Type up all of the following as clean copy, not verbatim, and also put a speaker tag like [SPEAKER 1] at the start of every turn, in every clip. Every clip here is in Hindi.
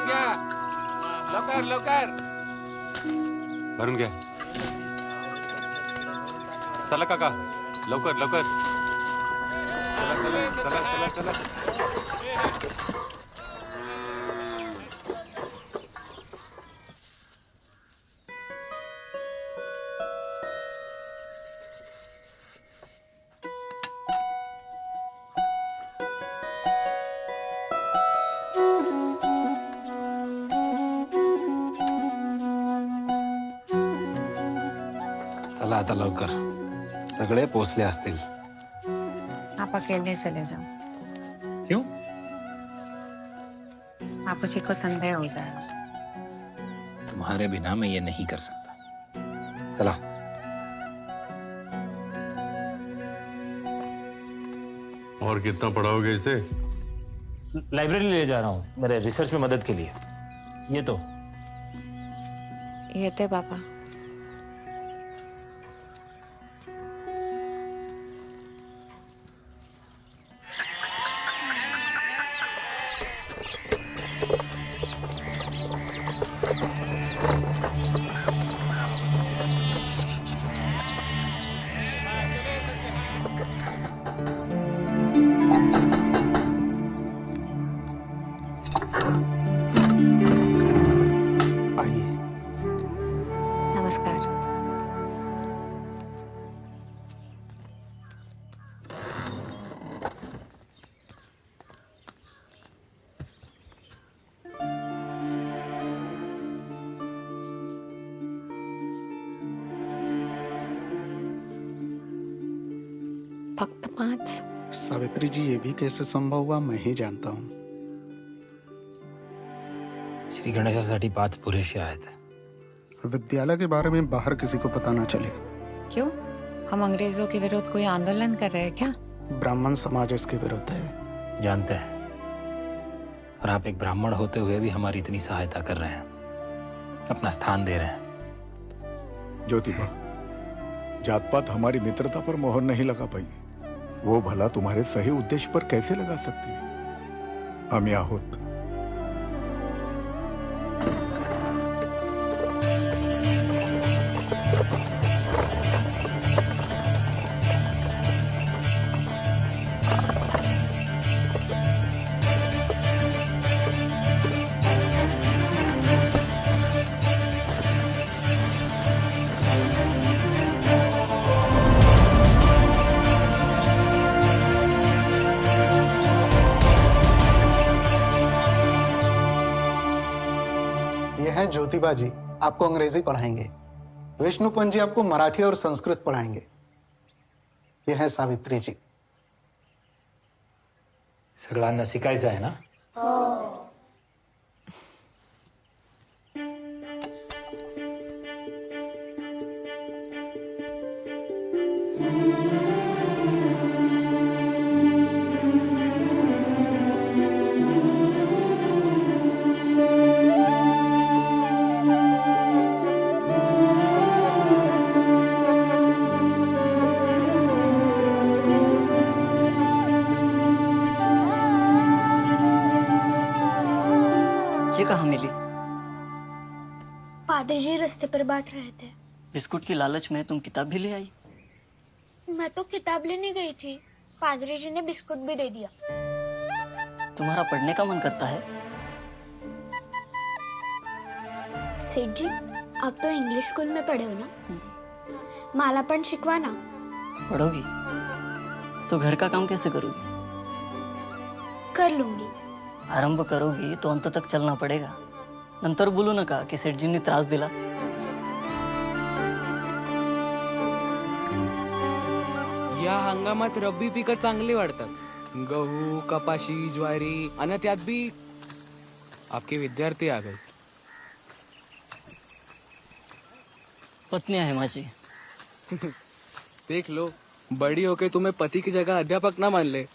[SPEAKER 1] घ्या लवकर लवकर.
[SPEAKER 2] भरून घ्या. चला काका लवकर लवकर. चला चला चला चला चला.
[SPEAKER 3] चला आता लवकर, सगळे पोचले असतील.
[SPEAKER 4] आप अकेले चले जाओ.
[SPEAKER 3] क्यों?
[SPEAKER 4] आपको जी को संदेह हो जाएगा.
[SPEAKER 3] तुम्हारे बिना मैं ये नहीं कर सकता. चला.
[SPEAKER 5] और कितना पढ़ाओगे इसे?
[SPEAKER 6] लाइब्रेरी ले जा रहा हूँ मेरे रिसर्च में मदद के लिए. ये तो
[SPEAKER 4] ये थे पापा. नमस्कार. फक्त 5.
[SPEAKER 7] सावित्री जी, ये भी कैसे संभव हुआ मैं ही जानता हूँ.
[SPEAKER 6] श्री गणेशासाठी 5 पुरेसे आहेत.
[SPEAKER 7] विद्यालय के बारे में बाहर किसी को पता ना चले.
[SPEAKER 4] क्यों? हम अंग्रेजों के विरुद्ध कोई आंदोलन कर रहे हैं क्या?
[SPEAKER 7] ब्राह्मण समाज इसके विरुद्ध है.
[SPEAKER 6] जानते हैं, और आप एक ब्राह्मण होते हुए भी हमारी इतनी सहायता कर रहे हैं, अपना स्थान दे रहे हैं.
[SPEAKER 8] ज्योतिबा, जात पात हमारी मित्रता पर मोहर नहीं लगा पाई. वो भला तुम्हारे सही उद्देश्य पर कैसे लगा सकती है? आम्ही आहोत.
[SPEAKER 7] ये हैं ज्योतिबा जी, आपको अंग्रेजी पढ़ाएंगे. विष्णुपंत जी आपको मराठी और संस्कृत पढ़ाएंगे. ये हैं सावित्री जी.
[SPEAKER 6] सगळ्यांना शिकायचं आहे ना?
[SPEAKER 9] ये कहाँ मिली?
[SPEAKER 10] पादरी जी रास्ते पर बांट रहे थे.
[SPEAKER 9] बिस्कुट की लालच में तुम किताब भी ले आई?
[SPEAKER 10] मैं तो किताब लेने गई थी. पादरी जी ने बिस्कुट भी दे दिया.
[SPEAKER 9] तुम्हारा पढ़ने का मन करता है?
[SPEAKER 10] सेठ जी, आप तो इंग्लिश स्कूल में पढ़े हो ना, माला पण शिकवा ना.
[SPEAKER 9] पढ़ोगी तो घर का काम कैसे करोगी?
[SPEAKER 10] कर लूंगी.
[SPEAKER 9] आरंभ करोगी तो अंत तक चलना पडेगा. नंतर बोलू नका की सेठजींनी त्रास दिला.
[SPEAKER 1] या हंगामात रब्बी पिकं चांगली वाढतात. गहू, कपाशी, ज्वारी आणि त्यात भी आपके विद्यार्थी आ गए.
[SPEAKER 9] पत्नी आहे माझी.
[SPEAKER 1] देख लो, बड़ी होके तुम्हें पति की जगह अध्यापक ना मान ले.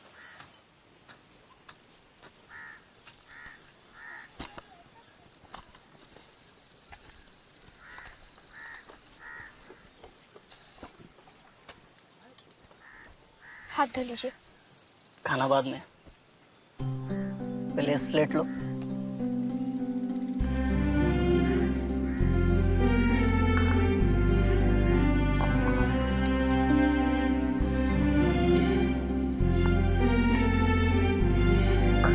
[SPEAKER 10] हाथ धो लीजिए.
[SPEAKER 9] खाना बाद में, पहले स्लेट लो.
[SPEAKER 11] ये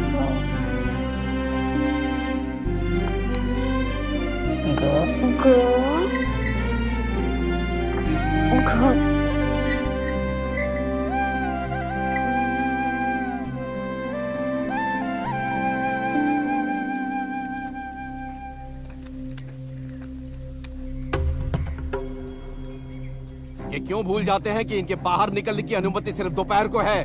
[SPEAKER 11] क्यों भूल जाते हैं कि इनके बाहर निकलने की अनुमति सिर्फ दोपहर को है?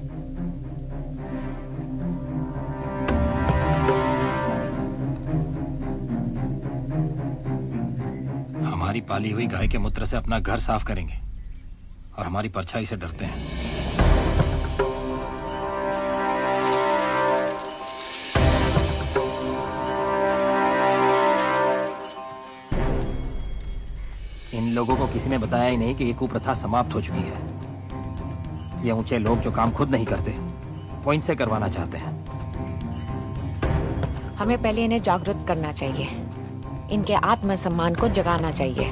[SPEAKER 6] हमारी पाली हुई गाय के मूत्र से अपना घर साफ करेंगे और हमारी परछाई से डरते हैं। इन लोगों को किसी ने बताया ही नहीं कि ये कुप्रथा समाप्त हो चुकी है। ये ऊंचे लोग जो काम खुद नहीं करते वो इनसे करवाना चाहते हैं।
[SPEAKER 4] हमें पहले इन्हें जागरूक करना चाहिए, इनके आत्मसम्मान को जगाना चाहिए।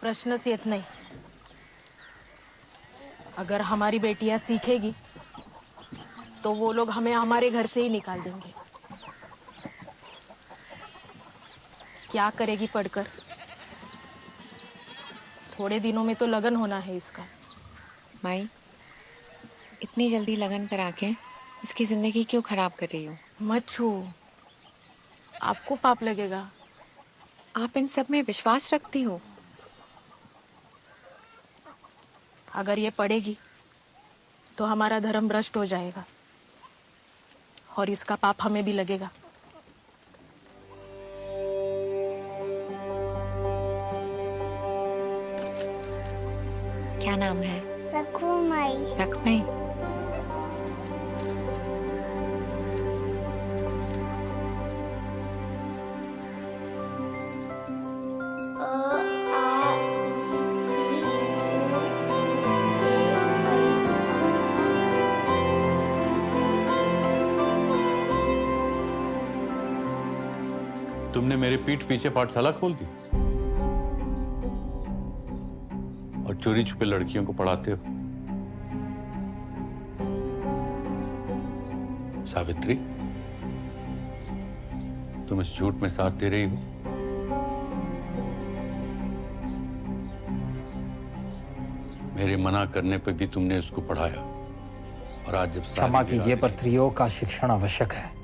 [SPEAKER 12] प्रश्नच येत नाही। अगर हमारी बेटियां सीखेगी तो वो लोग हमें हमारे घर से ही निकाल देंगे। क्या करेगी पढ़कर? थोड़े दिनों में तो लगन होना है इसका।
[SPEAKER 4] माई, इतनी जल्दी लगन करा के इसकी जिंदगी क्यों खराब कर रही हो?
[SPEAKER 12] मत छू, आपको पाप लगेगा।
[SPEAKER 4] आप इन सब में विश्वास रखती हो?
[SPEAKER 12] अगर ये पढ़ेगी तो हमारा धर्म भ्रष्ट हो जाएगा और इसका पाप हमें भी लगेगा।
[SPEAKER 4] क्या नाम है?
[SPEAKER 10] रखमाई।
[SPEAKER 4] रखमाई।
[SPEAKER 5] तुमने मेरे पीठ पीछे पाठशाला खोल दी और चोरी छुपे लड़कियों को पढ़ाते हो। सावित्री, तुम इस झूठ में साथ दे रही हो। मेरे मना करने पर भी तुमने उसको पढ़ाया और आज जब
[SPEAKER 6] क्षमा कीजिए, पर स्त्रियों का शिक्षण आवश्यक है।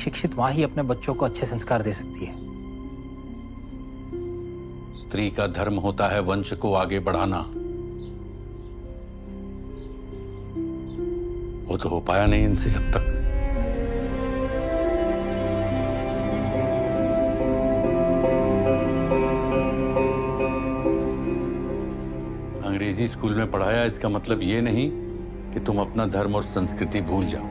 [SPEAKER 6] शिक्षित मां ही अपने बच्चों को अच्छे संस्कार दे सकती है।
[SPEAKER 5] स्त्री का धर्म होता है वंश को आगे बढ़ाना। वो तो हो पाया नहीं इनसे अब तक। अंग्रेजी स्कूल में पढ़ाया इसका मतलब ये नहीं कि तुम अपना धर्म और संस्कृति भूल जाओ।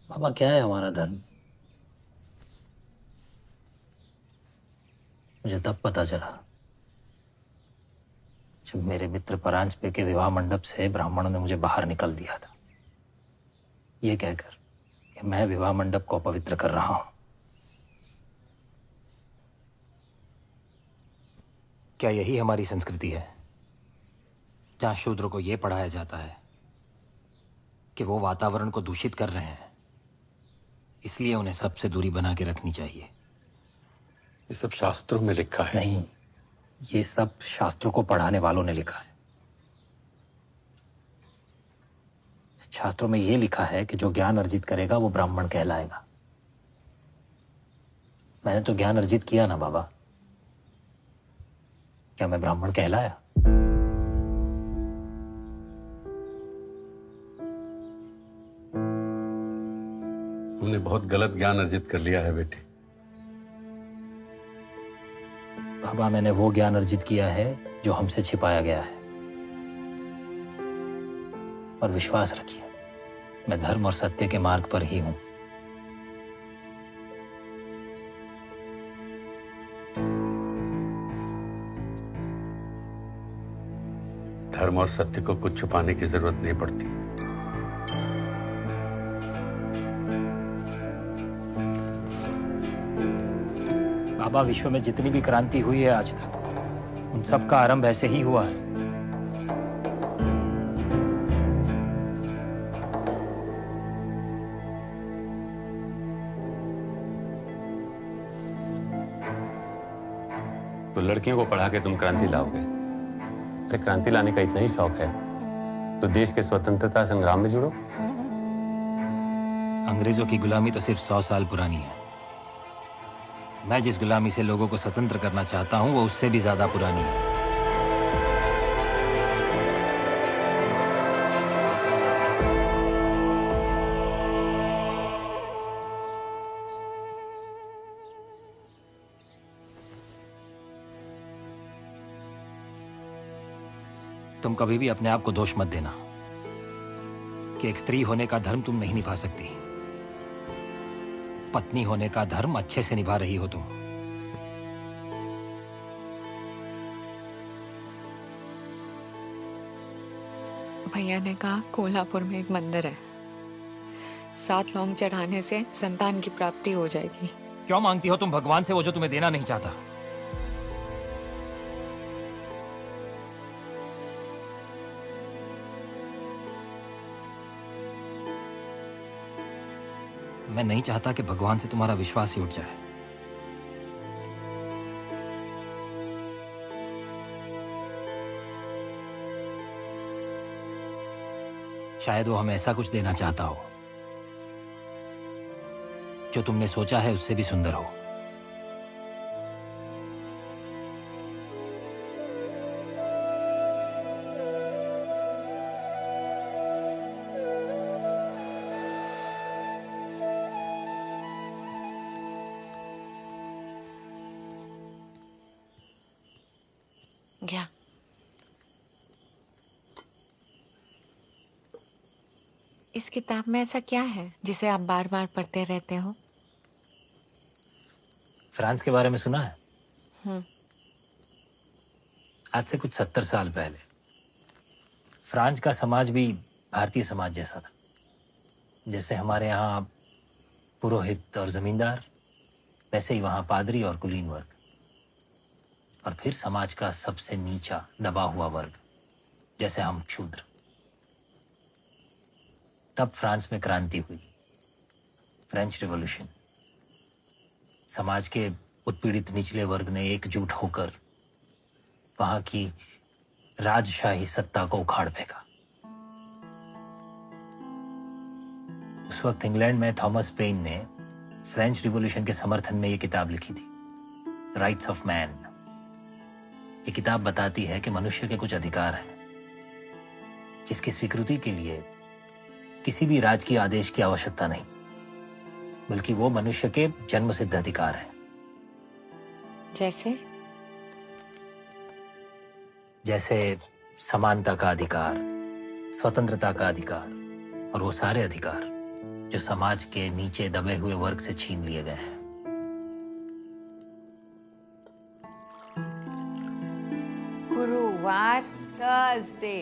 [SPEAKER 3] बाबा, क्या है हमारा धर्म? मुझे तब पता चला जब मेरे मित्र परांजपे के विवाह मंडप से ब्राह्मणों ने मुझे बाहर निकल दिया था, ये कहकर कि मैं विवाह मंडप को अपवित्र कर रहा हूं।
[SPEAKER 6] क्या यही हमारी संस्कृति है, जहां शूद्र को यह पढ़ाया जाता है कि वो वातावरण को दूषित कर रहे हैं, इसलिए उन्हें सबसे दूरी बना के रखनी चाहिए?
[SPEAKER 5] ये सब शास्त्रों में लिखा है।
[SPEAKER 3] नहीं, ये सब शास्त्रों को पढ़ाने वालों ने लिखा है। शास्त्रों में ये लिखा है कि जो ज्ञान अर्जित करेगा वो ब्राह्मण कहलाएगा। मैंने तो ज्ञान अर्जित किया ना बाबा, क्या मैं ब्राह्मण कहलाया?
[SPEAKER 5] तुमने बहुत गलत ज्ञान अर्जित कर लिया है बेटे।
[SPEAKER 3] बाबा, मैंने वो ज्ञान अर्जित किया है जो हमसे छिपाया गया है। और विश्वास रखिए, मैं धर्म और सत्य के मार्ग पर ही हूं।
[SPEAKER 5] धर्म और सत्य को कुछ छुपाने की जरूरत नहीं पड़ती।
[SPEAKER 3] बाबा, विश्व में जितनी भी क्रांति हुई है आज तक, उन सब का आरंभ ऐसे ही हुआ है।
[SPEAKER 2] तो लड़कियों को पढ़ा के तुम क्रांति लाओगे? अरे क्रांति लाने का इतना ही शौक है तो देश के स्वतंत्रता संग्राम में जुड़ो।
[SPEAKER 6] अंग्रेजों की गुलामी तो सिर्फ 100 साल पुरानी है। मैं जिस गुलामी से लोगों को स्वतंत्र करना चाहता हूं वो उससे भी ज्यादा पुरानी है। तुम कभी भी अपने आप को दोष मत देना कि एक स्त्री होने का धर्म तुम नहीं निभा सकती। पत्नी होने का धर्म अच्छे से निभा रही हो तुम।
[SPEAKER 4] भैया ने कहा कोल्हापुर में एक मंदिर है, 7 लौंग चढ़ाने से संतान की प्राप्ति हो जाएगी।
[SPEAKER 6] क्यों मांगती हो तुम भगवान से वो जो तुम्हें देना नहीं चाहता? मैं नहीं चाहता कि भगवान से तुम्हारा विश्वास ही उठ जाए। शायद वो हमें ऐसा कुछ देना चाहता हो जो तुमने सोचा है उससे भी सुंदर हो।
[SPEAKER 4] गया। इस किताब में ऐसा क्या है जिसे आप बार बार पढ़ते रहते हो?
[SPEAKER 3] फ्रांस के बारे में सुना है? आज से कुछ 70 साल पहले फ्रांस का समाज भी भारतीय समाज जैसा था। जैसे हमारे यहाँ पुरोहित और जमींदार, वैसे ही वहाँ पादरी और कुलीन वर्ग, और फिर समाज का सबसे नीचा दबा हुआ वर्ग जैसे हम शूद्र। तब फ्रांस में क्रांति हुई, फ्रेंच रिवॉल्यूशन। समाज के उत्पीड़ित निचले वर्ग ने एकजुट होकर वहां की राजशाही सत्ता को उखाड़ फेंका। उस वक्त इंग्लैंड में थॉमस पेन ने फ्रेंच रिवॉल्यूशन के समर्थन में ये किताब लिखी थी, राइट्स ऑफ मैन। ये किताब बताती है कि मनुष्य के कुछ अधिकार हैं जिसकी स्वीकृति के लिए किसी भी राज की आदेश की आवश्यकता नहीं, बल्कि वो मनुष्य के जन्मसिद्ध अधिकार हैं। जैसे समानता का अधिकार, स्वतंत्रता का अधिकार और वो सारे अधिकार जो समाज के नीचे दबे हुए वर्ग से छीन लिए गए हैं।
[SPEAKER 13] गुरुवार थर्सडे,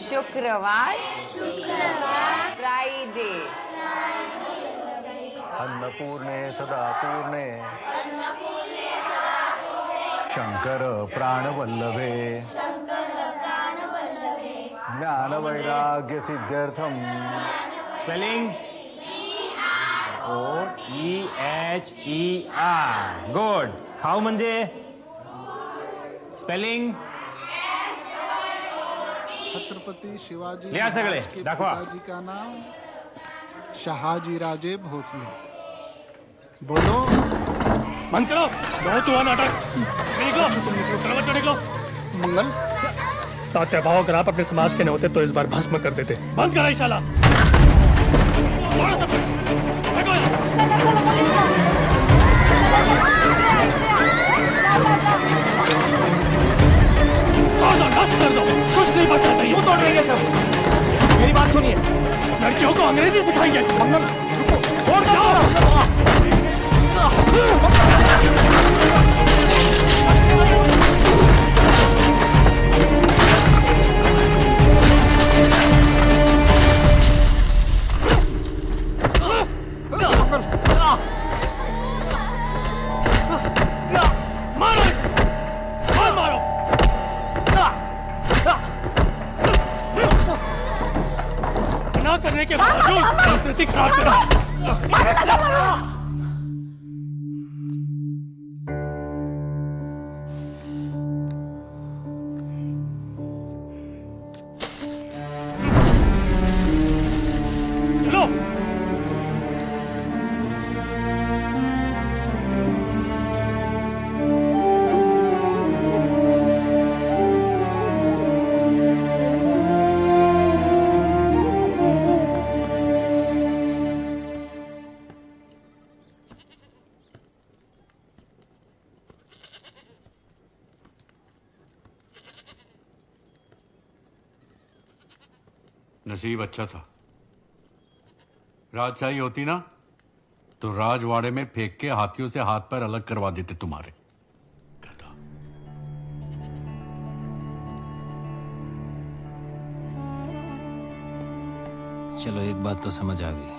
[SPEAKER 13] शुक्रवार फ्राइडे,
[SPEAKER 14] अन्नपूर्णे सदा पूर्णे शंकर प्राणवल्लभे ज्ञान वैराग्य सिद्ध्यर्थम।
[SPEAKER 6] Spelling KHOEHER. गुड. खाऊ म्हणजे स्पेलिंग
[SPEAKER 7] छत्रपति शिवाजी
[SPEAKER 6] लिया सगळे
[SPEAKER 7] महाराज के
[SPEAKER 6] दाखवा.
[SPEAKER 7] पिताजी का नाम शहाजी राजे भोसले. बोलो.
[SPEAKER 13] बंद करो. बहुत हुआ नाटक. निकलो. चलो बच्चों निकलो. मंगल. तात्या भाव अगर आप अपने समाज के न होते तो इस बार भस्म कर देते. बंद करा शाला. कर दो. कुछ नहीं बचा चाहिए. तोड़ देंगे सब. मेरी बात सुनिए. लड़कियों को अंग्रेजी सिखाएंगे. मंगल. छोड़ दो. करने के बावजूद संस्कृति खराब करा. चलो.
[SPEAKER 5] नसीब अच्छा था. राजशाही होती ना तो राजवाड़े में फेंक के हाथियों से हाथ पैर अलग करवा देते तुम्हारे.
[SPEAKER 6] चलो एक बात तो समझ आ गई.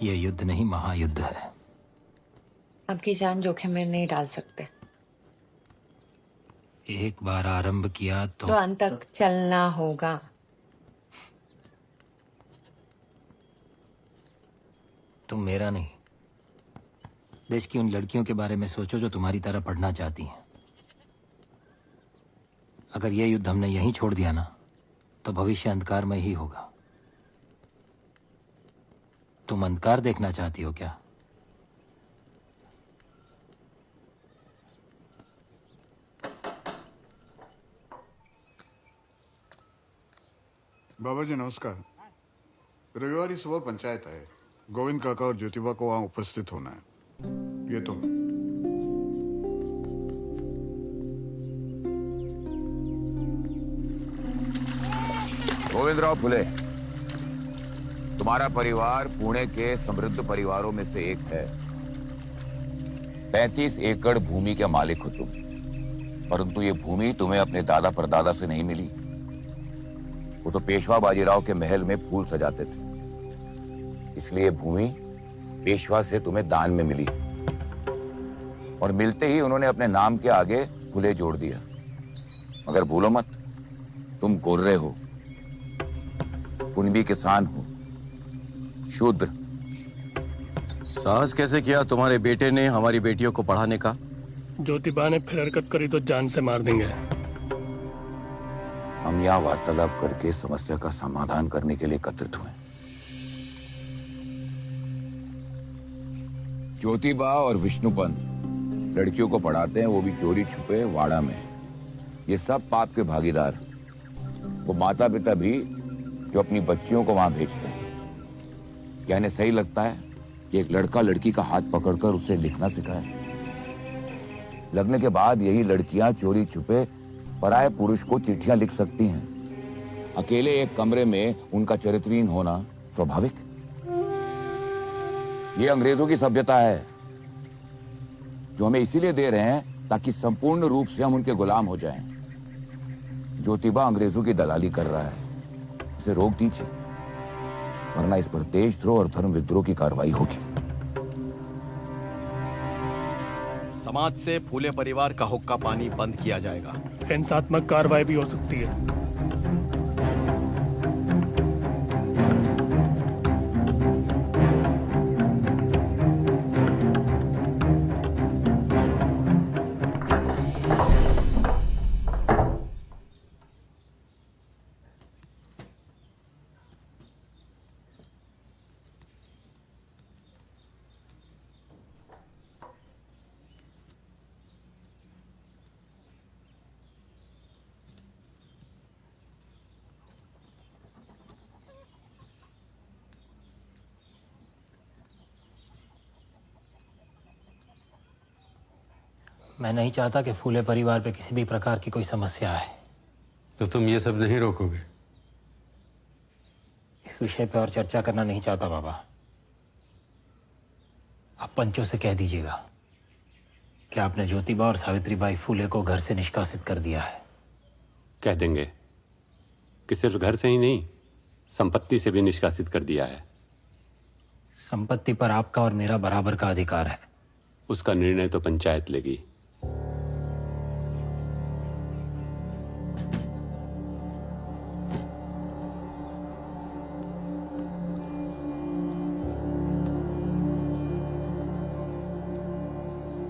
[SPEAKER 6] ये युद्ध नहीं महायुद्ध है.
[SPEAKER 4] आपकी जान जोखिम में नहीं डाल सकते.
[SPEAKER 6] एक बार आरंभ किया
[SPEAKER 4] तो अंत तक चलना होगा.
[SPEAKER 6] तुम मेरा नहीं, देश की उन लड़कियों के बारे में सोचो जो तुम्हारी तरह पढ़ना चाहती हैं. अगर यह युद्ध हमने यहीं छोड़ दिया ना तो भविष्य अंधकार में ही होगा. तुम अंधकार देखना चाहती हो क्या?
[SPEAKER 8] बाबा जी नमस्कार. रविवारी सुबह पंचायत है. गोविंद काका और ज्योतिबा को वहां उपस्थित होना है. ये तुम.
[SPEAKER 15] गोविंदराव फुले, तुम्हारा परिवार पुणे के समृद्ध परिवारों में से एक है. 35 एकड़ भूमि के मालिक हो तुम. परंतु ये भूमि तुम्हें अपने दादा परदादा से नहीं मिली. वो तो पेशवा बाजीराव के महल में फूल सजाते थे, इसलिए भूमि पेशवा से तुम्हें दान में मिली. और मिलते ही उन्होंने अपने नाम के आगे फुले जोड़ दिया. मगर भूलो मत, तुम गोर्रे हो, कुणबी किसान हो, शूद्र.
[SPEAKER 11] साहस कैसे किया तुम्हारे बेटे ने हमारी बेटियों को पढ़ाने का?
[SPEAKER 13] ज्योतिबा ने फिर हरकत करी तो जान से मार देंगे.
[SPEAKER 15] हम यहाँ वार्तालाप करके समस्या का समाधान करने के लिए एकत्रित हुए. ज्योतिबा और विष्णुपंत लड़कियों को पढ़ाते हैं, वो भी चोरी छुपे वाड़ा में. ये सब पाप के भागीदार. वो माता पिता भी जो अपनी बच्चियों को वहां भेजते हैं. क्या इन्हें सही लगता है कि एक लड़का लड़की का हाथ पकड़कर उसे लिखना सिखाए? लगने के बाद यही लड़कियां चोरी छुपे पराये पुरुष को चिट्ठियां लिख सकती हैं. अकेले एक कमरे में उनका चरित्रहीन होना स्वाभाविक. ये अंग्रेजों की सभ्यता है जो हमें इसीलिए दे रहे हैं ताकि संपूर्ण रूप से हम उनके गुलाम हो जाएं. ज्योतिबा अंग्रेजों की दलाली कर रहा है, इसे रोक दीजिए, वरना इस पर देशद्रोह और धर्म विद्रोह की कार्रवाई होगी.
[SPEAKER 11] समाज से फूले परिवार का हुक्का पानी बंद किया जाएगा.
[SPEAKER 13] हिंसात्मक कार्रवाई भी हो सकती है.
[SPEAKER 6] मैं नहीं चाहता कि फूले परिवार पे किसी भी प्रकार की कोई समस्या आए।
[SPEAKER 5] तो तुम ये सब नहीं रोकोगे?
[SPEAKER 6] इस विषय पे और चर्चा करना नहीं चाहता बाबा। आप पंचों से कह दीजिएगा कि आपने ज्योतिबा और सावित्रीबाई फूले को घर से निष्कासित कर दिया है।
[SPEAKER 2] कह देंगे कि सिर्फ घर से ही नहीं, संपत्ति से भी निष्कासित कर दिया है।
[SPEAKER 6] संपत्ति पर आपका और मेरा बराबर का अधिकार है।
[SPEAKER 2] उसका निर्णय तो पंचायत लेगी।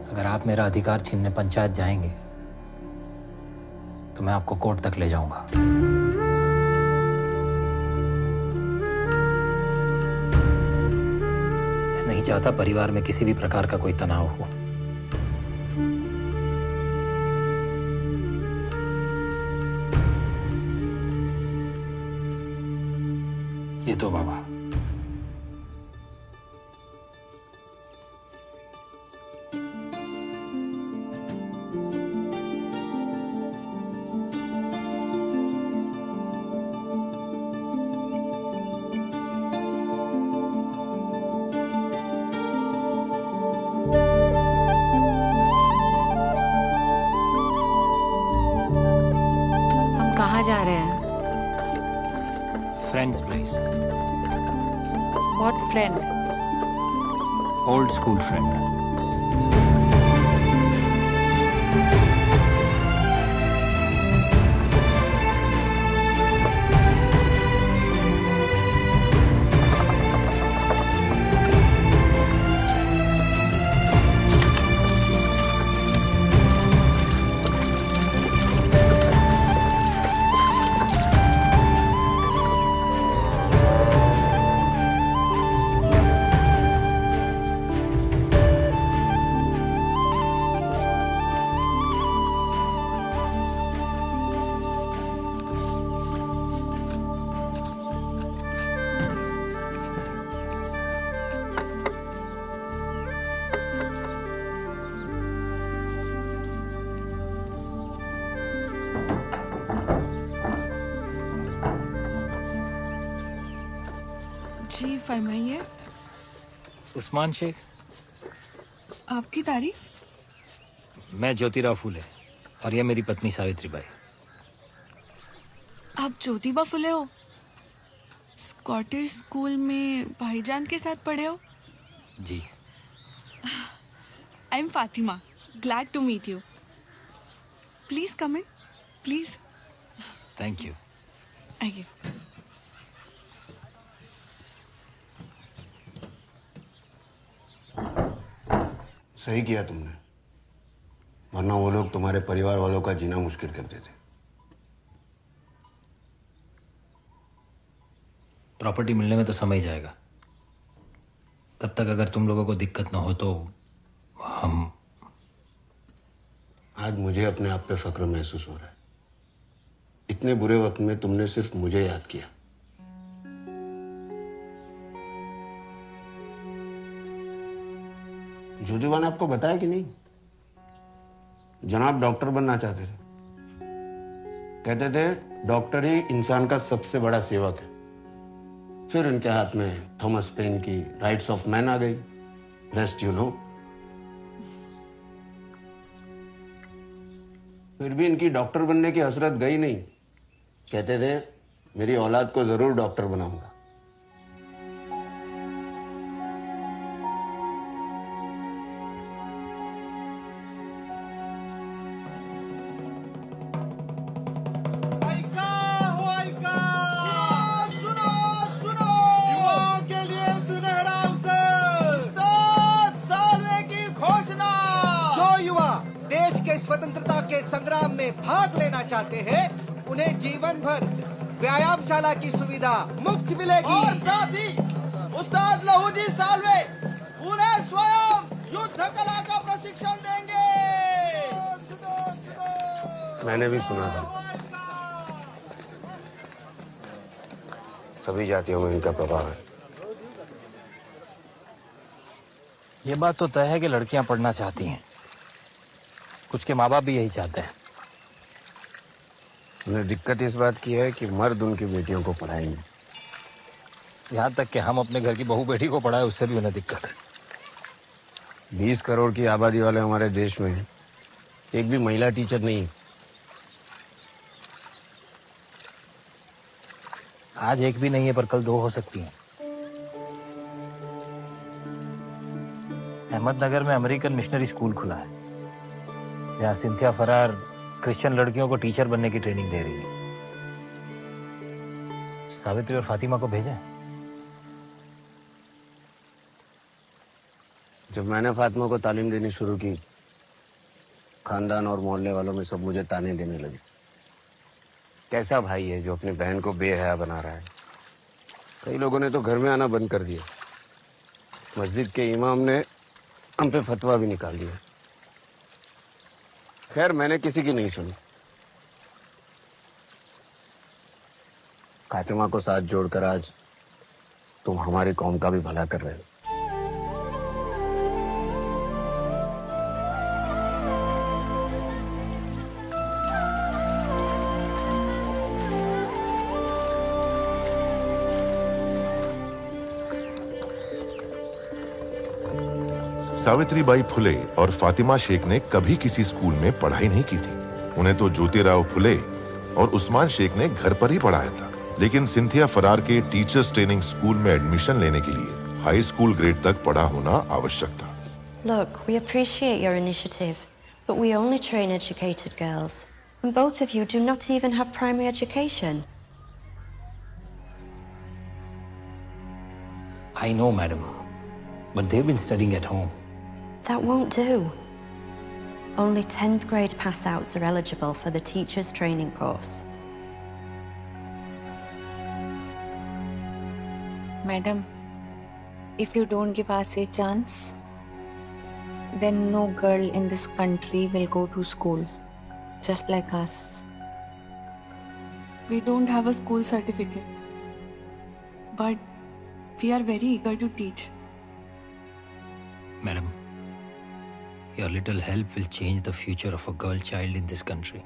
[SPEAKER 6] अगर आप मेरा अधिकार छीनने पंचायत जाएंगे तो मैं आपको कोर्ट तक ले जाऊंगा। मैं नहीं चाहता परिवार में किसी भी प्रकार का कोई तनाव हो। ये तो बाबा,
[SPEAKER 4] कहाँ जा रहे हैं?
[SPEAKER 6] Friends place.
[SPEAKER 4] What friend?
[SPEAKER 6] Old school friend.
[SPEAKER 16] जी फरमाइए।
[SPEAKER 6] उस्मान शेख।
[SPEAKER 16] आपकी तारीफ?
[SPEAKER 6] मैं ज्योतिराव फूले और ये मेरी पत्नी सावित्रीबाई।
[SPEAKER 16] आप ज्योतिबा फुले हो? स्कॉटिश स्कूल में भाईजान के साथ पढ़े हो?
[SPEAKER 6] जी।
[SPEAKER 16] I am Fatima, glad to meet you. Please come in, please.
[SPEAKER 6] Thank you.
[SPEAKER 16] आइए।
[SPEAKER 17] सही किया तुमने, वरना वो लोग तुम्हारे परिवार वालों का जीना मुश्किल कर देते।
[SPEAKER 6] प्रॉपर्टी मिलने में तो समय जाएगा। तब तक अगर तुम लोगों को दिक्कत ना हो तो हम।
[SPEAKER 17] आज मुझे अपने आप पे फक्र महसूस हो रहा है। इतने बुरे वक्त में तुमने सिर्फ मुझे याद किया। ज्योतिबा ने आपको बताया कि नहीं? जनाब डॉक्टर बनना चाहते थे। कहते थे डॉक्टर ही इंसान का सबसे बड़ा सेवक है। फिर उनके हाथ में थॉमस पेन की राइट्स ऑफ मैन आ गई। Rest you know. फिर भी इनकी डॉक्टर बनने की हसरत गई नहीं। कहते थे मेरी औलाद को जरूर डॉक्टर बनाऊंगा।
[SPEAKER 18] स्वतंत्रता के संग्राम में भाग लेना चाहते हैं, उन्हें जीवन भर व्यायामशाला की सुविधा मुफ्त मिलेगी।
[SPEAKER 19] और साथ ही उस्ताद लहूजी सालवे उन्हें स्वयं युद्ध कला का प्रशिक्षण देंगे।
[SPEAKER 17] मैंने भी सुना था सभी जातियों में इनका प्रभाव है।
[SPEAKER 6] ये बात तो तय है कि लड़कियां पढ़ना चाहती हैं, कुछ के माँ बाप भी यही चाहते हैं।
[SPEAKER 17] उन्हें दिक्कत इस बात की है कि मर्द उनकी बेटियों को पढ़ाएंगे।
[SPEAKER 6] यहाँ तक कि हम अपने घर की बहू बेटी को पढ़ाए उससे भी उन्हें दिक्कत है।
[SPEAKER 17] 20 करोड़ की आबादी वाले हमारे देश में एक भी महिला टीचर नहीं है।
[SPEAKER 6] आज एक भी नहीं है पर कल 2 हो सकती हैं। अहमदनगर में अमेरिकन मिशनरी स्कूल खुला है जहाँ सिंथिया फरार क्रिश्चियन लड़कियों को टीचर बनने की ट्रेनिंग दे रही है। सावित्री और फातिमा को भेजें।
[SPEAKER 17] जब मैंने फातिमा को तालीम देनी शुरू की, खानदान और मोहल्ले वालों में सब मुझे ताने देने लगे। कैसा भाई है जो अपनी बहन को बेहया बना रहा है। कई लोगों ने तो घर में आना बंद कर दिया। मस्जिद के इमाम ने हम पे फतवा भी निकाल दिया। खैर मैंने किसी की नहीं सुनी। फातिमा को साथ जोड़कर आज तुम हमारी कौम का भी भला कर रहे हो।
[SPEAKER 20] सावित्रीबाई फुले और फातिमा शेख ने कभी किसी स्कूल में पढ़ाई नहीं की थी। उन्हें तो ज्योतिराव फुले और उस्मान शेख ने घर पर ही पढ़ाया था। लेकिन सिंथिया फरार के टीचर्स ट्रेनिंग स्कूल में एडमिशन लेने के लिए हाई स्कूल ग्रेड तक पढ़ा होना आवश्यक था।
[SPEAKER 21] Look, we appreciate your initiative, but we only train educated girls. And both of you do not even have primary education.
[SPEAKER 6] I know, madam, but they've been studying at home.
[SPEAKER 21] That won't do. Only 10th grade pass-outs are eligible for the teacher's training course.
[SPEAKER 4] Madam, if you don't give us a chance, then no girl in this country will go to school, just like us.
[SPEAKER 16] We don't have a school certificate, but we are very eager to teach.
[SPEAKER 6] Madam, your little help will change the future of a girl child in this country.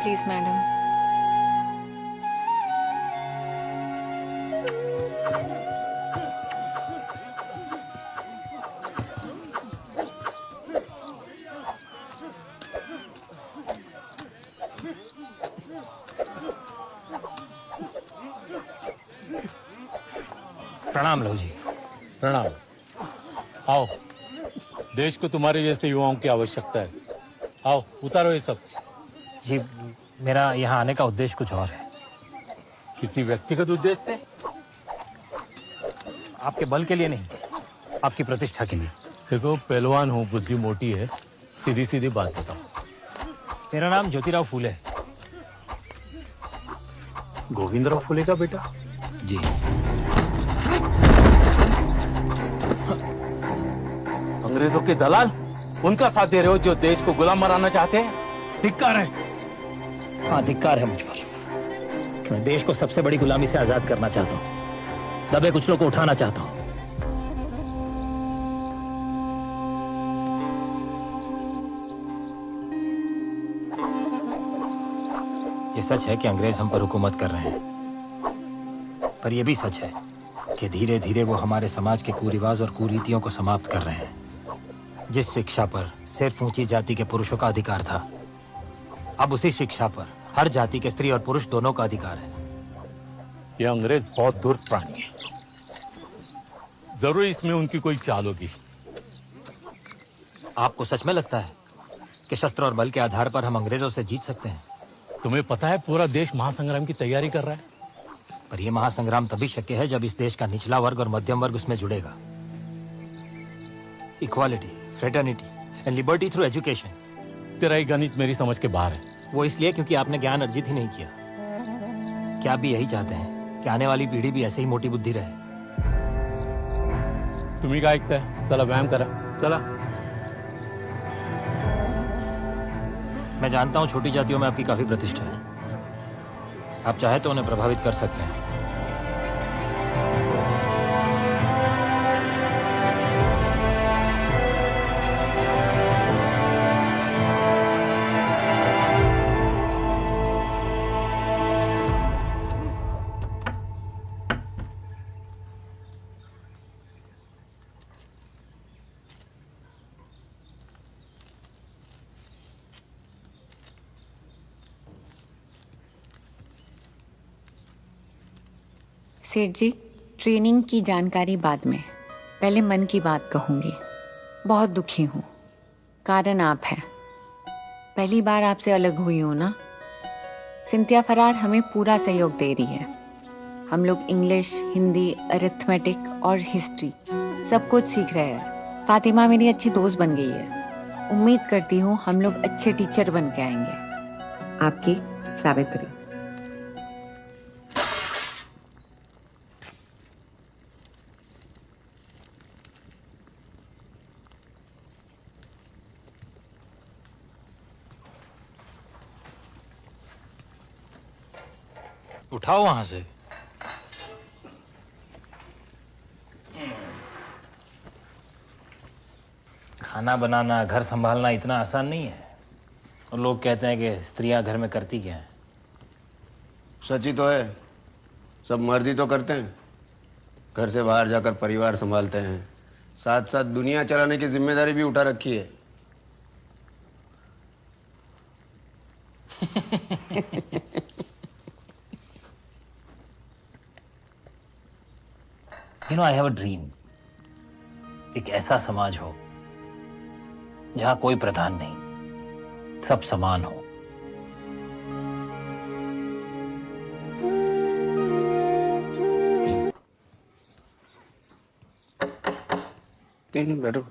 [SPEAKER 4] Please, madam.
[SPEAKER 6] प्रणाम लहू जी।
[SPEAKER 5] प्रणाम। आओ, देश को तुम्हारे जैसे युवाओं की आवश्यकता है। आओ, उतारो ये सब।
[SPEAKER 6] जी, मेरा यहाँ आने का उद्देश्य कुछ और है।
[SPEAKER 5] किसी व्यक्तिगत उद्देश्य से?
[SPEAKER 6] आपके बल के लिए नहीं, आपकी प्रतिष्ठा के लिए।
[SPEAKER 5] देखो, पहलवान हूँ, बुद्धि मोटी है, सीधी सीधी बात बताओ।
[SPEAKER 6] मेरा नाम ज्योतिराव फूले है।
[SPEAKER 5] गोविंदराव फूले का बेटा?
[SPEAKER 6] जी।
[SPEAKER 5] अंग्रेजों के दलाल, उनका साथ दे रहे हो जो देश को गुलाम बनाना चाहते हैं। धिक्कार है।
[SPEAKER 6] हाँ, धिक्कार है मुझ पर कि मैं देश को सबसे बड़ी गुलामी से आजाद करना चाहता हूँ, दबे कुचलों को उठाना चाहता हूँ। ये सच है कि अंग्रेज हम पर हुकूमत कर रहे हैं, पर यह भी सच है कि धीरे धीरे वो हमारे समाज के कुरिवाज और कुरीतियों को समाप्त कर रहे हैं। जिस शिक्षा पर सिर्फ ऊंची जाति के पुरुषों का अधिकार था, अब उसी शिक्षा पर हर जाति के स्त्री और पुरुष दोनों का अधिकार है।
[SPEAKER 5] ये अंग्रेज बहुत धूर्त प्राणी है। जरूर इसमें उनकी कोई चाल होगी।
[SPEAKER 6] आपको सच में लगता है कि शस्त्र और बल के आधार पर हम अंग्रेजों से जीत सकते हैं?
[SPEAKER 5] तुम्हें पता है पूरा देश महासंग्राम की तैयारी कर रहा है।
[SPEAKER 6] पर यह महासंग्राम तभी शक्य है जब इस देश का निचला वर्ग और मध्यम वर्ग उसमें जुड़ेगा। Equality, fraternity and liberty through education.
[SPEAKER 5] तेरा ये गणित मेरी समझ के बाहर है।
[SPEAKER 6] वो इसलिए क्योंकि आपने ज्ञान अर्जित ही नहीं किया। क्या आप भी यही चाहते हैं कि आने वाली पीढ़ी भी ऐसे ही मोटी बुद्धि रहे?
[SPEAKER 5] तुम्ही काय ऐकताय? चला व्यायाम करा, चला।
[SPEAKER 6] मैं जानता हूं छोटी जातियों में आपकी काफी प्रतिष्ठा है। आप चाहे तो उन्हें प्रभावित कर सकते हैं।
[SPEAKER 4] सेठ जी, ट्रेनिंग की जानकारी बाद में, पहले मन की बात कहूंगी। बहुत दुखी हूँ, कारण आप हैं। पहली बार आपसे अलग हुई हूँ ना। सिंथिया फरार हमें पूरा सहयोग दे रही है। हम लोग इंग्लिश, हिंदी, अरिथमेटिक और हिस्ट्री सब कुछ सीख रहे हैं। फातिमा मेरी अच्छी दोस्त बन गई है। उम्मीद करती हूँ हम लोग अच्छे टीचर बन के आएंगे। आपकी सावित्री।
[SPEAKER 6] उठाओ वहां से। खाना बनाना, घर संभालना इतना आसान नहीं है। और लोग कहते हैं कि स्त्रियां घर में करती क्या है।
[SPEAKER 17] सच ही तो है, सब मर्द ही तो करते हैं। घर से बाहर जाकर परिवार संभालते हैं, साथ साथ दुनिया चलाने की जिम्मेदारी भी उठा रखी है।
[SPEAKER 3] I have a dream. एक ऐसा समाज हो जहां कोई प्रधान नहीं, सब समान हो।
[SPEAKER 17] बैठो।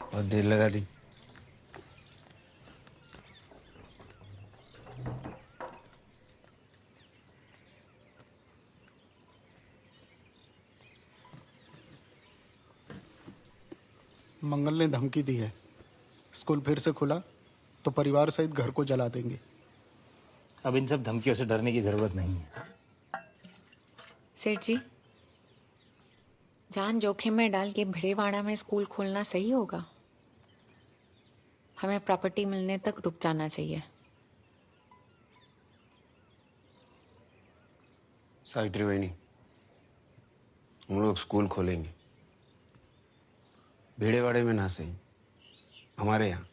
[SPEAKER 17] बहुत देर लगा दी।
[SPEAKER 7] मंगल ने धमकी दी है, स्कूल फिर से खुला तो परिवार सहित घर को जला देंगे।
[SPEAKER 6] अब इन सब धमकियों से डरने की जरूरत नहीं है।
[SPEAKER 4] सेठ जी, जान जोखिम में डाल के भिड़ेवाड़ा में स्कूल खोलना सही होगा? हमें प्रॉपर्टी मिलने तक रुक जाना चाहिए।
[SPEAKER 17] सावित्री बहनी, हम लोग स्कूल खोलेंगे, भेड़ेवाड़े में ना सही, हमारे यहाँ।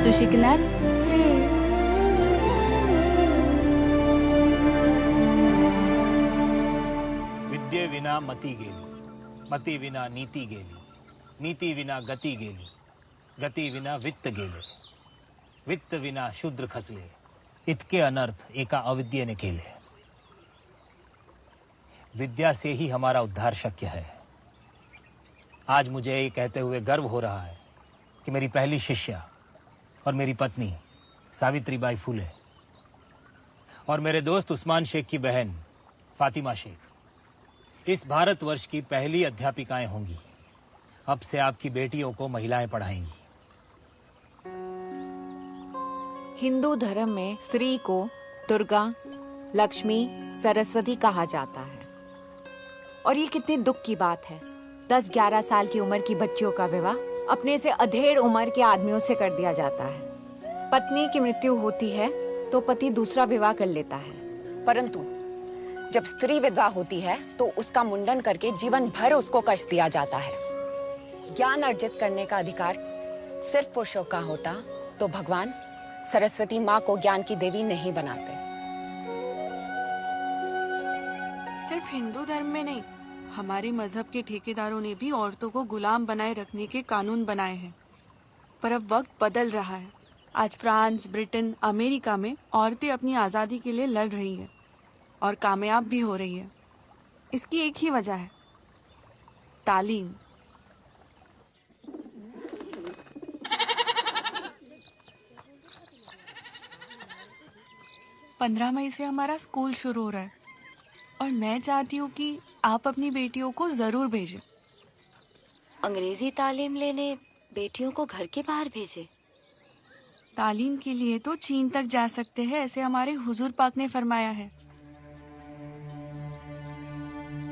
[SPEAKER 1] तू शिकणार?
[SPEAKER 6] विद्ये विना मती गेली, मती विना नीती गेली, नीती विना गती गेली, गती विना वित्त गेले, वित्त विना शूद्र खसले, इतके अनर्थ एका अविद्ये ने केले। विद्या से ही हमारा उद्धार शक्य है। आज मुझे ये कहते हुए गर्व हो रहा है कि मेरी पहली शिष्या और मेरी पत्नी सावित्रीबाई फुले और मेरे दोस्त उस्मान शेख की बहन फातिमा शेख इस भारतवर्ष की पहली अध्यापिकाएं होंगी। अब से आपकी बेटियों को महिलाएं पढ़ाएंगी।
[SPEAKER 4] हिंदू धर्म में स्त्री को दुर्गा, लक्ष्मी, सरस्वती कहा जाता है। और ये कितने दुख की बात है, 10-11 साल की उम्र की बच्चियों का विवाह अपने से अधेड़ उम्र के आदमियों से कर दिया जाता है। पत्नी की मृत्यु होती है तो पति दूसरा विवाह कर लेता है, परंतु जब स्त्री विधवा होती है तो उसका मुंडन करके जीवन भर उसको कष्ट दिया जाता है। ज्ञान अर्जित करने का अधिकार सिर्फ पुरुषों का होता तो भगवान सरस्वती माँ को ज्ञान की देवी नहीं बनाते।
[SPEAKER 16] सिर्फ हिंदू धर्म में नहीं, हमारे मजहब के ठेकेदारों ने भी औरतों को गुलाम बनाए रखने के कानून बनाए हैं। पर अब वक्त बदल रहा है। आज फ्रांस, ब्रिटेन, अमेरिका में औरतें अपनी आज़ादी के लिए लड़ रही हैं और कामयाब भी हो रही है। इसकी एक ही वजह है, तालीम। पंद्रह मई से हमारा स्कूल शुरू हो रहा है और मैं चाहती हूँ कि आप अपनी बेटियों को जरूर भेजें।
[SPEAKER 1] अंग्रेजी तालीम लेने बेटियों को घर के बाहर भेजे?
[SPEAKER 16] तालीम के लिए तो चीन तक जा सकते हैं, ऐसे हमारे हुजूर पाक ने फरमाया है।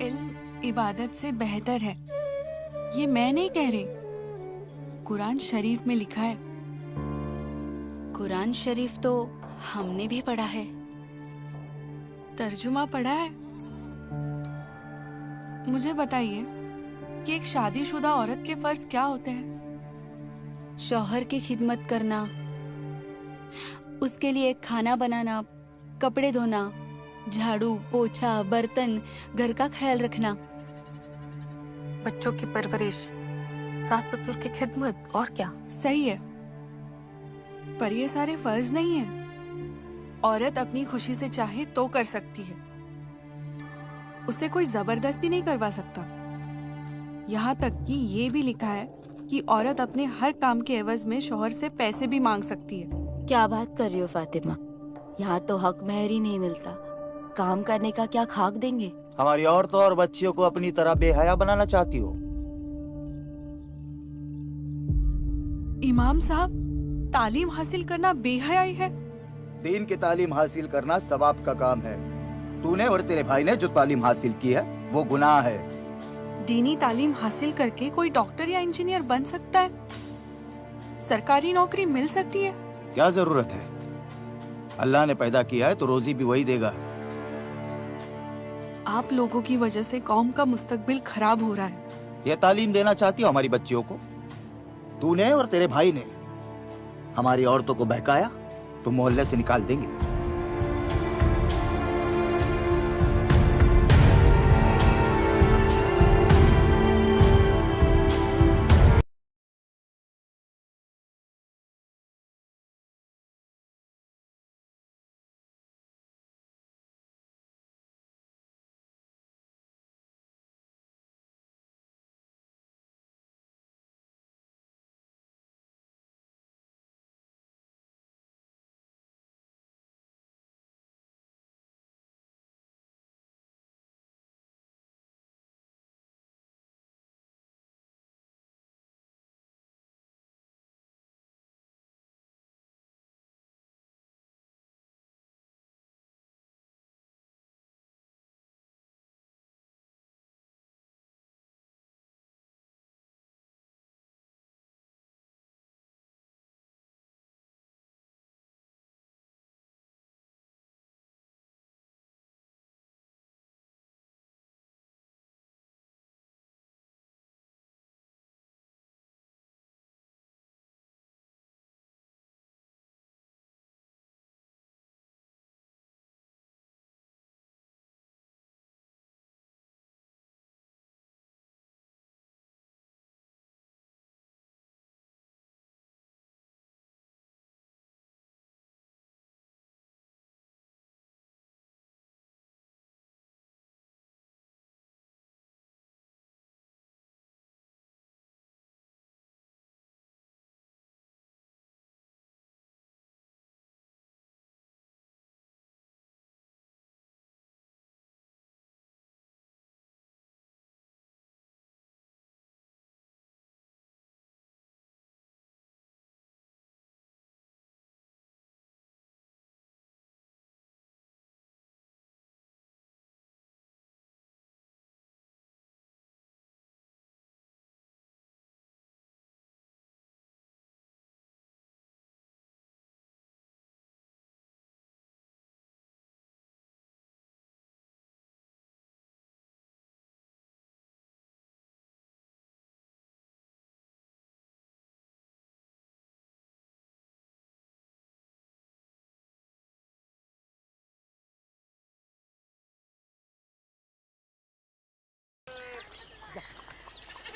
[SPEAKER 16] इल्म इबादत से बेहतर है, ये मैं नहीं कह रही, कुरान शरीफ में लिखा है।
[SPEAKER 1] कुरान शरीफ तो हमने भी पढ़ा है।
[SPEAKER 16] तर्जुमा पढ़ा है? मुझे बताइए कि एक शादीशुदा औरत के फर्ज क्या होते हैं?
[SPEAKER 1] शौहर की खिदमत करना, उसके लिए खाना बनाना, कपड़े धोना, झाड़ू पोछा, बर्तन, घर का ख्याल रखना,
[SPEAKER 12] बच्चों की परवरिश, सास ससुर की खिदमत, और क्या?
[SPEAKER 16] सही है, पर ये सारे फर्ज नहीं है। औरत अपनी खुशी से चाहे तो कर सकती है, उसे कोई जबरदस्ती नहीं करवा सकता। यहाँ तक कि ये भी लिखा है कि औरत अपने हर काम के एवज में शौहर से पैसे भी मांग सकती है।
[SPEAKER 1] क्या बात कर रही हो फातिमा, यहाँ तो हक महर ही नहीं मिलता, काम करने का क्या खाक देंगे?
[SPEAKER 9] हमारी औरतों और बच्चियों को अपनी तरह बेहया बनाना चाहती हो?
[SPEAKER 16] इमाम साहब, तालीम हासिल करना बेहयाई है?
[SPEAKER 9] दीन की तालीम हासिल करना सवाब का काम है। तूने और तेरे भाई ने जो तालीम हासिल की है वो गुनाह है।
[SPEAKER 16] दीनी तालीम हासिल करके कोई डॉक्टर या इंजीनियर बन सकता है, सरकारी नौकरी मिल सकती है।
[SPEAKER 9] क्या जरूरत है? अल्लाह ने पैदा किया है तो रोजी भी वही देगा।
[SPEAKER 16] आप लोगों की वजह से कौम का मुस्तकबिल खराब हो रहा है।
[SPEAKER 9] ये तालीम देना चाहती हो हमारी बच्चियों को? तूने और तेरे भाई ने हमारी औरतों को बहकाया तो मोहल्ले से निकाल देंगे।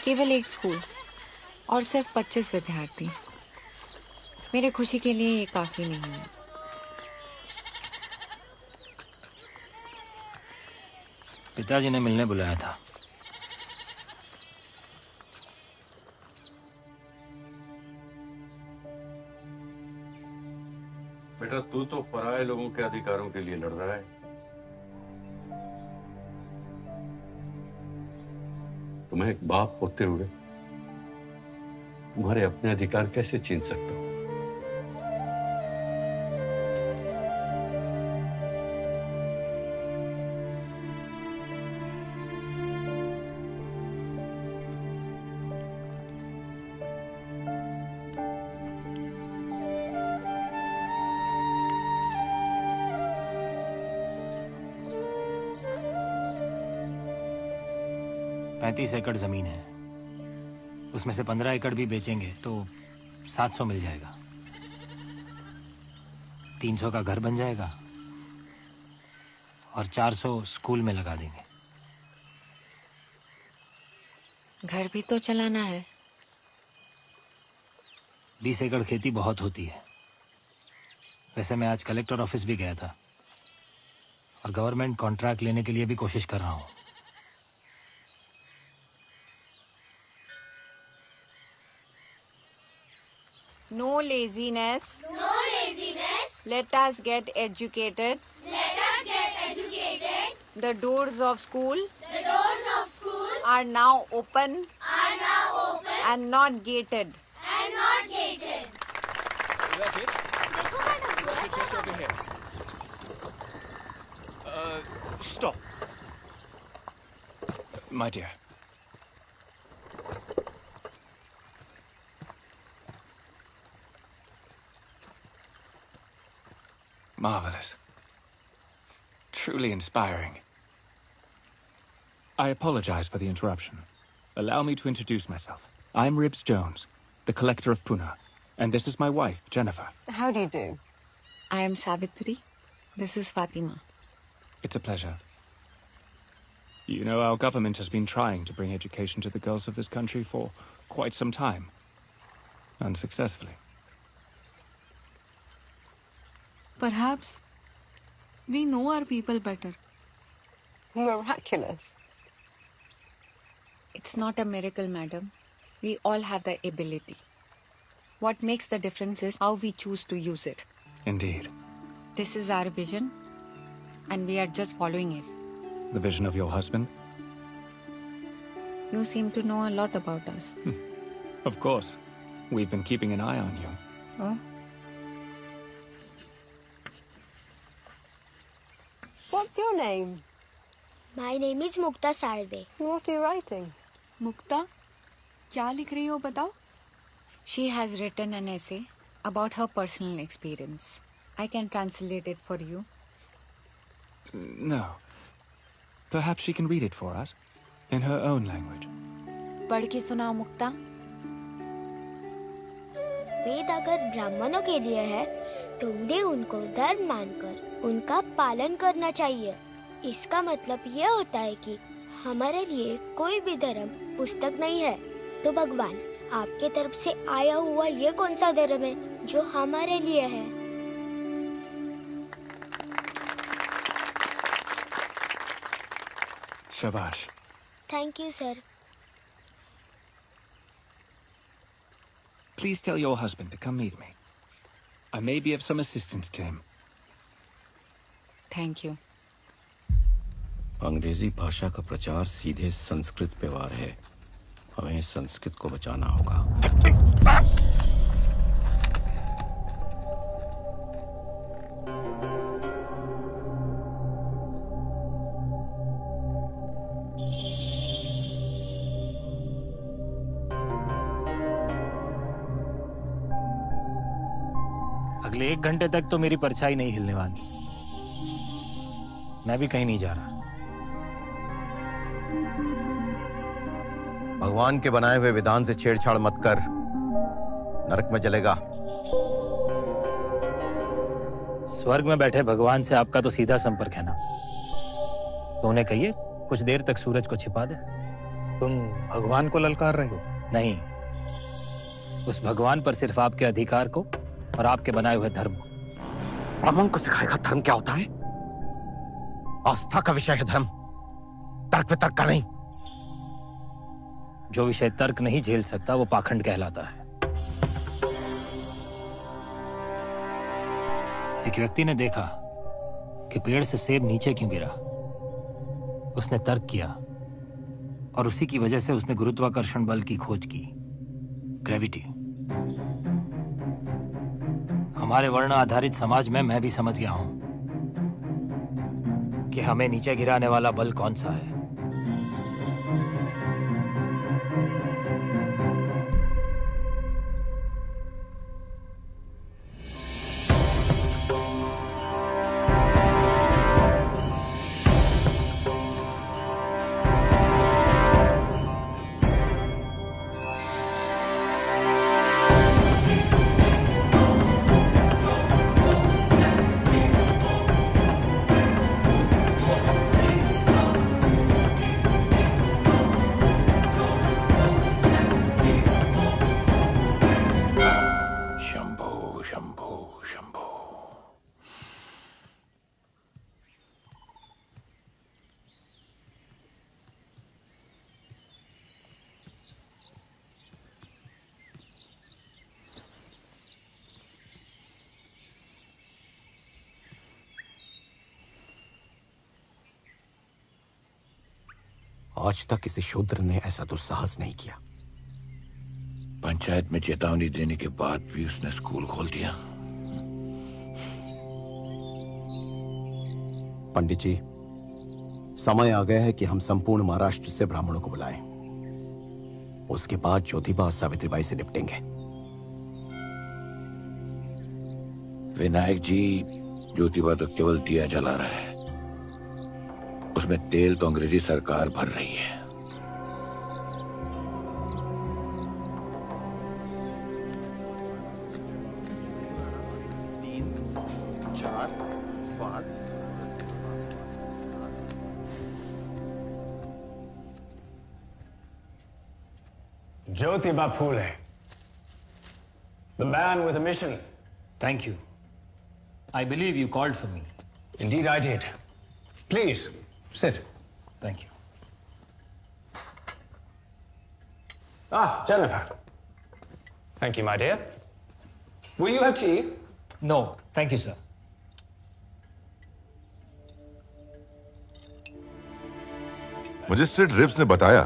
[SPEAKER 4] केवल एक स्कूल और सिर्फ 25 विद्यार्थी, मेरे खुशी के लिए ये काफी नहीं है।
[SPEAKER 6] पिताजी ने मिलने बुलाया था।
[SPEAKER 2] बेटा, तू तो पराये लोगों के अधिकारों के लिए लड़ रहा है। तुम्हें एक बाप होते हुए
[SPEAKER 10] तुम्हारे अपने अधिकार कैसे छीन सकता हूं?
[SPEAKER 6] पैंतीस एकड़ जमीन है, उसमें से 15 एकड़ भी बेचेंगे तो 700 मिल जाएगा। 300 का घर बन जाएगा और 400 स्कूल में लगा देंगे।
[SPEAKER 4] घर भी तो चलाना है।
[SPEAKER 6] 20 एकड़ खेती बहुत होती है। वैसे मैं आज कलेक्टर ऑफिस भी गया था और गवर्नमेंट कॉन्ट्रैक्ट लेने के लिए भी कोशिश कर रहा हूँ।
[SPEAKER 4] No laziness.
[SPEAKER 22] No laziness.
[SPEAKER 4] Let us get educated.
[SPEAKER 22] Let us get educated.
[SPEAKER 4] The doors of school
[SPEAKER 22] The doors of school
[SPEAKER 4] are now open
[SPEAKER 22] are now open
[SPEAKER 4] and not gated.
[SPEAKER 22] and not gated.
[SPEAKER 23] Stop. My dear. Marvelous. Truly inspiring. I apologize for the interruption. Allow me to introduce myself. I'm Ribs Jones, the collector of Pune, and this is my wife, Jennifer.
[SPEAKER 4] How do you do? I am Savitri. This is Fatima.
[SPEAKER 23] It's a pleasure. You know, our government has been trying to bring education to the girls of this country for quite some time. Unsuccessfully.
[SPEAKER 16] Perhaps we know our people better.
[SPEAKER 4] Miraculous. It's not a miracle, madam. We all have the ability. What makes the difference is how we choose to use it.
[SPEAKER 23] Indeed.
[SPEAKER 4] This is our vision, and we are just following it.
[SPEAKER 23] The vision of your husband?
[SPEAKER 4] You seem to know a lot about us.
[SPEAKER 23] Of course. We've been keeping an eye on you.
[SPEAKER 4] Oh?
[SPEAKER 22] What's your name? My name is Mukta Salve.
[SPEAKER 4] What are you writing?
[SPEAKER 16] मुक्ता, क्या लिख रही हो बताओ?
[SPEAKER 4] She has written an essay about her personal experience. I can translate it for you.
[SPEAKER 23] No. Perhaps she can read it for us, in her own language.
[SPEAKER 4] पढ़ के सुनाओ मुक्ता।
[SPEAKER 22] वेद अगर ब्राह्मणों के लिए है तो उन्हें उनको धर्म मानकर उनका पालन करना चाहिए। इसका मतलब यह होता है कि हमारे लिए कोई भी धर्म पुस्तक नहीं है। तो भगवान, आपके तरफ से आया हुआ ये कौन सा धर्म है जो हमारे लिए है?
[SPEAKER 23] Shabash.
[SPEAKER 22] Thank you, sir.
[SPEAKER 23] Please tell your husband to come meet me. I may be of some assistance to him.
[SPEAKER 4] Thank you.
[SPEAKER 24] अंग्रेजी भाषा का प्रचार सीधे संस्कृत पे वार है। हमें संस्कृत को बचाना होगा।
[SPEAKER 6] अगले 1 घंटे तक तो मेरी परछाई नहीं हिलने वाली। मैं भी कहीं नहीं जा रहा।
[SPEAKER 24] भगवान के बनाए हुए विधान से छेड़छाड़ मत कर, नरक में जलेगा।
[SPEAKER 6] स्वर्ग में बैठे भगवान से आपका तो सीधा संपर्क है ना। तो उन्हें कहिए कुछ देर तक सूरज को छिपा दे।
[SPEAKER 25] तुम भगवान को ललकार रहे हो?
[SPEAKER 6] नहीं, उस भगवान पर सिर्फ आपके अधिकार को और आपके बनाए हुए धर्म को।
[SPEAKER 24] ब्राह्मण को सिखाएगा धर्म क्या होता है? आस्था का विषय है धर्म, तर्क वितर्क का नहीं।
[SPEAKER 6] जो विषय तर्क नहीं झेल सकता वो पाखंड कहलाता है। एक व्यक्ति ने देखा कि पेड़ से सेब नीचे क्यों गिरा। उसने तर्क किया और उसी की वजह से उसने गुरुत्वाकर्षण बल की खोज की। ग्रेविटी। हमारे वर्ण आधारित समाज में मैं भी समझ गया हूं कि हमें नीचे गिराने वाला बल कौन सा है।
[SPEAKER 24] आज तक किसी शूद्र ने ऐसा दुस्साहस नहीं किया।
[SPEAKER 8] पंचायत में चेतावनी देने के बाद भी उसने स्कूल खोल दिया।
[SPEAKER 24] पंडित जी, समय आ गया है कि हम संपूर्ण महाराष्ट्र से ब्राह्मणों को बुलाएं। उसके बाद ज्योतिबा और सावित्रीबाई से निपटेंगे।
[SPEAKER 8] विनायक जी, ज्योतिबा तो केवल दिया जला रहा है, उसमें तेल तो अंग्रेजी सरकार भर रही है।
[SPEAKER 17] 3, 4, 5
[SPEAKER 11] Jyotiba Phule, the man with a mission.
[SPEAKER 6] Thank you. I believe you called for me.
[SPEAKER 11] Indeed I did. Please, sit.
[SPEAKER 6] Thank you.
[SPEAKER 11] Ah, Jennifer. Thank you, my dear. Will you have tea?
[SPEAKER 6] No, thank you, sir.
[SPEAKER 20] Magistrate रिव्स ने बताया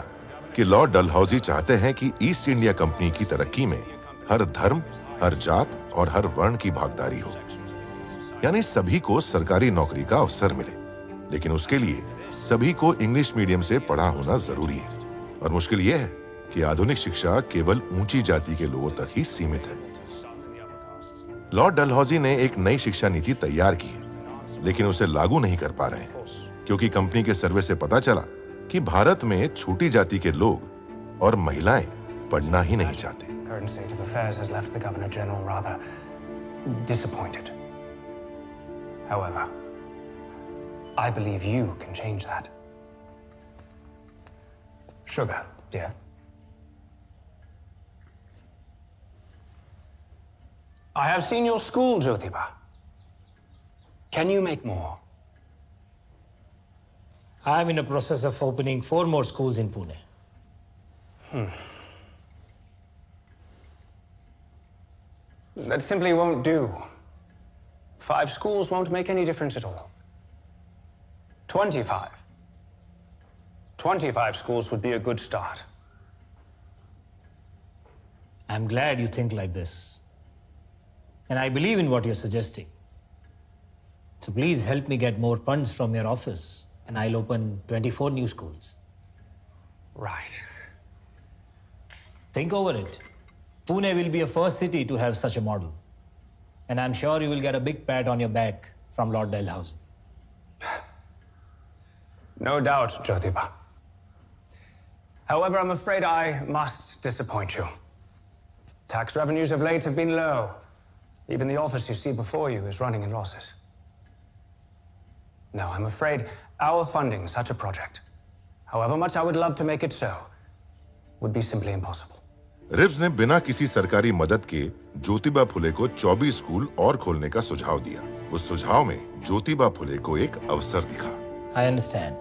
[SPEAKER 20] कि लॉर्ड डलहौजी चाहते हैं कि ईस्ट इंडिया कंपनी की तरक्की में हर धर्म, हर जात और हर वर्ण की भागीदारी हो, यानी सभी को सरकारी नौकरी का अवसर मिले। लेकिन उसके लिए सभी को इंग्लिश मीडियम से पढ़ा होना जरूरी है, और मुश्किल यह है कि आधुनिक शिक्षा केवल ऊंची जाति के लोगों तक ही सीमित है। लॉर्ड डलहौजी ने एक नई शिक्षा नीति तैयार की है, लेकिन उसे लागू नहीं कर पा रहे हैं, क्योंकि कंपनी के सर्वे से पता चला कि भारत में छोटी जाति के लोग और महिलाएं पढ़ना ही नहीं चाहते।
[SPEAKER 11] Current state of affairs has left the Governor General rather disappointed. However, I believe you can change that. Sugar, dear. I have seen your school, Jyotiba. Can you make more?
[SPEAKER 6] I am in a process of opening 4 more schools in Pune.
[SPEAKER 11] That simply won't do. 5 schools won't make any difference at all. 25. 25 schools would be a good start.
[SPEAKER 6] I'm glad you think like this. And I believe in what you're suggesting. So please help me get more funds from your office, and I'll open 24 new schools.
[SPEAKER 11] Right.
[SPEAKER 6] Think over it. Pune will be a first city to have such a model. And I'm sure you will get a big pat on your back from Lord Dalhousie.
[SPEAKER 11] No doubt, Jyotiba. However, I'm afraid I must disappoint you. Tax revenues of late have been low. Even the office you see before you is running in losses. No, I'm afraid our funding such a project, however much I would love to make it so, would be simply impossible.
[SPEAKER 20] रिव्स ने बिना किसी सरकारी मदद के ज्योतिबा फुले को 24 स्कूल और खोलने का सुझाव दिया। उस सुझाव में ज्योतिबा फुले को एक अवसर दिखा।
[SPEAKER 6] I understand.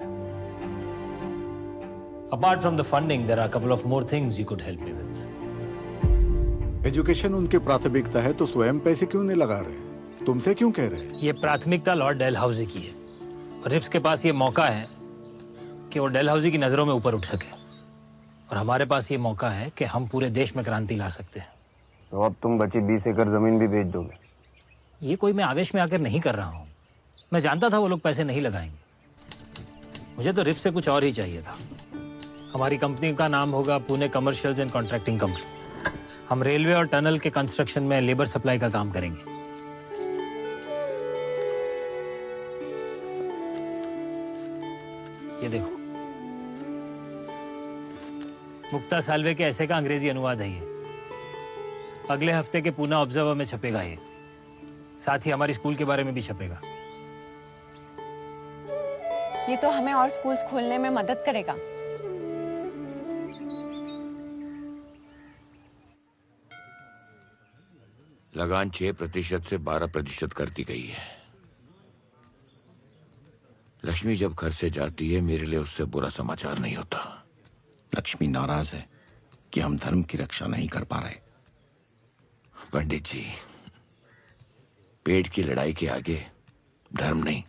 [SPEAKER 6] Apart from the funding, there are a couple of more things you could help me with.
[SPEAKER 13] Education उनकी प्राथमिकता है तो स्वयं पैसे क्यों नहीं लगा रहे? तुमसे क्यों कह रहे हैं?
[SPEAKER 6] ये प्राथमिकता लॉर्ड डेलहाउसी की है, और रिव्स के पास ये मौका है कि वो डेलहाउसी की नजरों में ऊपर उठ सके। और हमारे पास ये मौका है कि हम पूरे देश में क्रांति ला सकते हैं।
[SPEAKER 14] तो अब तुम बची 20 एकड़ जमीन भी बेच दोगे?
[SPEAKER 6] ये कोई मैं आवेश में आकर नहीं कर रहा हूँ। मैं जानता था वो लोग पैसे नहीं लगाएंगे। मुझे तो रिप से कुछ और ही चाहिए था। हमारी कंपनी का नाम होगा Pune commercials and contracting company. हम रेलवे और टनल के कंस्ट्रक्शन में लेबर सप्लाई का काम करेंगे। ये देखो, मुक्ता साल्वे के ऐसे का अंग्रेजी अनुवाद है ये। अगले हफ्ते के पूना ऑब्जर्वर में छपेगा ये। साथ ही हमारी स्कूल के बारे में भी छपेगा।
[SPEAKER 4] ये तो हमें और स्कूल्स खोलने में मदद करेगा।
[SPEAKER 8] लगान 6% से 12% कर दी गई है। लक्ष्मी जब घर से जाती है मेरे लिए उससे बुरा समाचार नहीं होता।
[SPEAKER 24] लक्ष्मी नाराज है कि हम धर्म की रक्षा नहीं कर पा रहे।
[SPEAKER 8] पंडित जी, पेट की लड़ाई के आगे धर्म नहीं।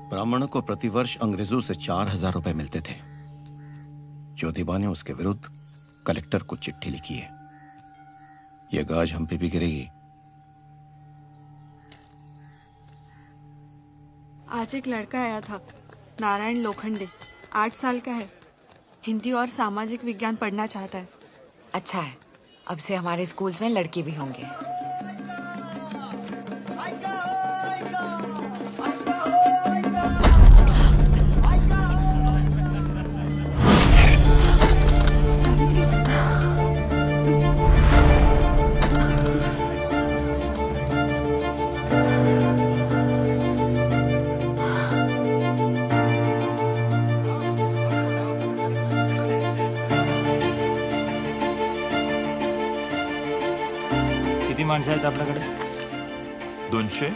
[SPEAKER 24] ब्राह्मणों को प्रतिवर्ष अंग्रेजों से 4000 रुपए मिलते थे। ज्योतिबा ने उसके विरुद्ध कलेक्टर को चिट्ठी लिखी है। यह गाज हम पे भी गिरेगी।
[SPEAKER 16] आज एक लड़का आया था, नारायण लोखंडे, 8 साल का है। हिंदी और सामाजिक विज्ञान पढ़ना चाहता है।
[SPEAKER 4] अच्छा है, अब से हमारे स्कूल्स में लड़के भी होंगे।
[SPEAKER 6] किती माणसं आहेत आपल्याकडे?
[SPEAKER 20] 200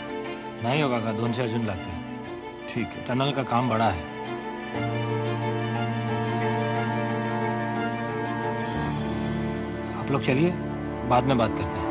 [SPEAKER 6] नहीं होगा का, 200 अजून लागतील।
[SPEAKER 20] ठीक है।
[SPEAKER 6] टनल का काम बड़ा है। आप लोग चलिए, बाद में बात करते हैं।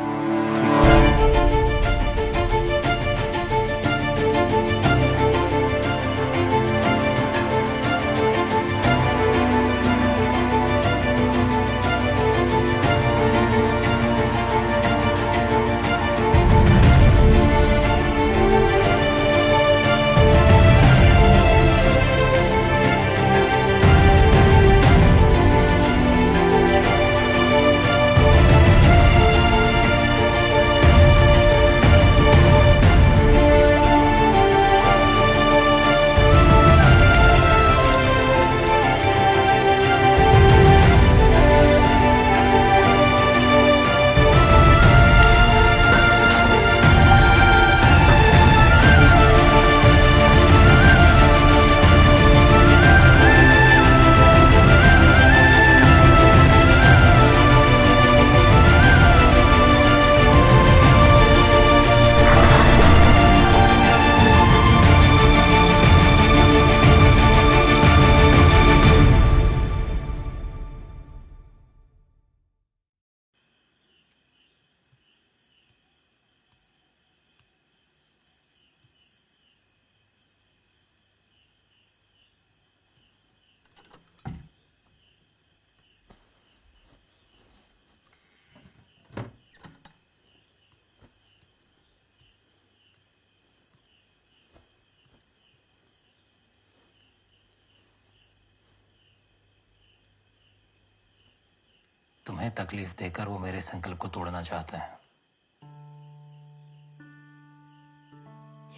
[SPEAKER 6] तुम्हें तकलीफ देकर वो मेरे संकल्प को तोड़ना चाहते हैं।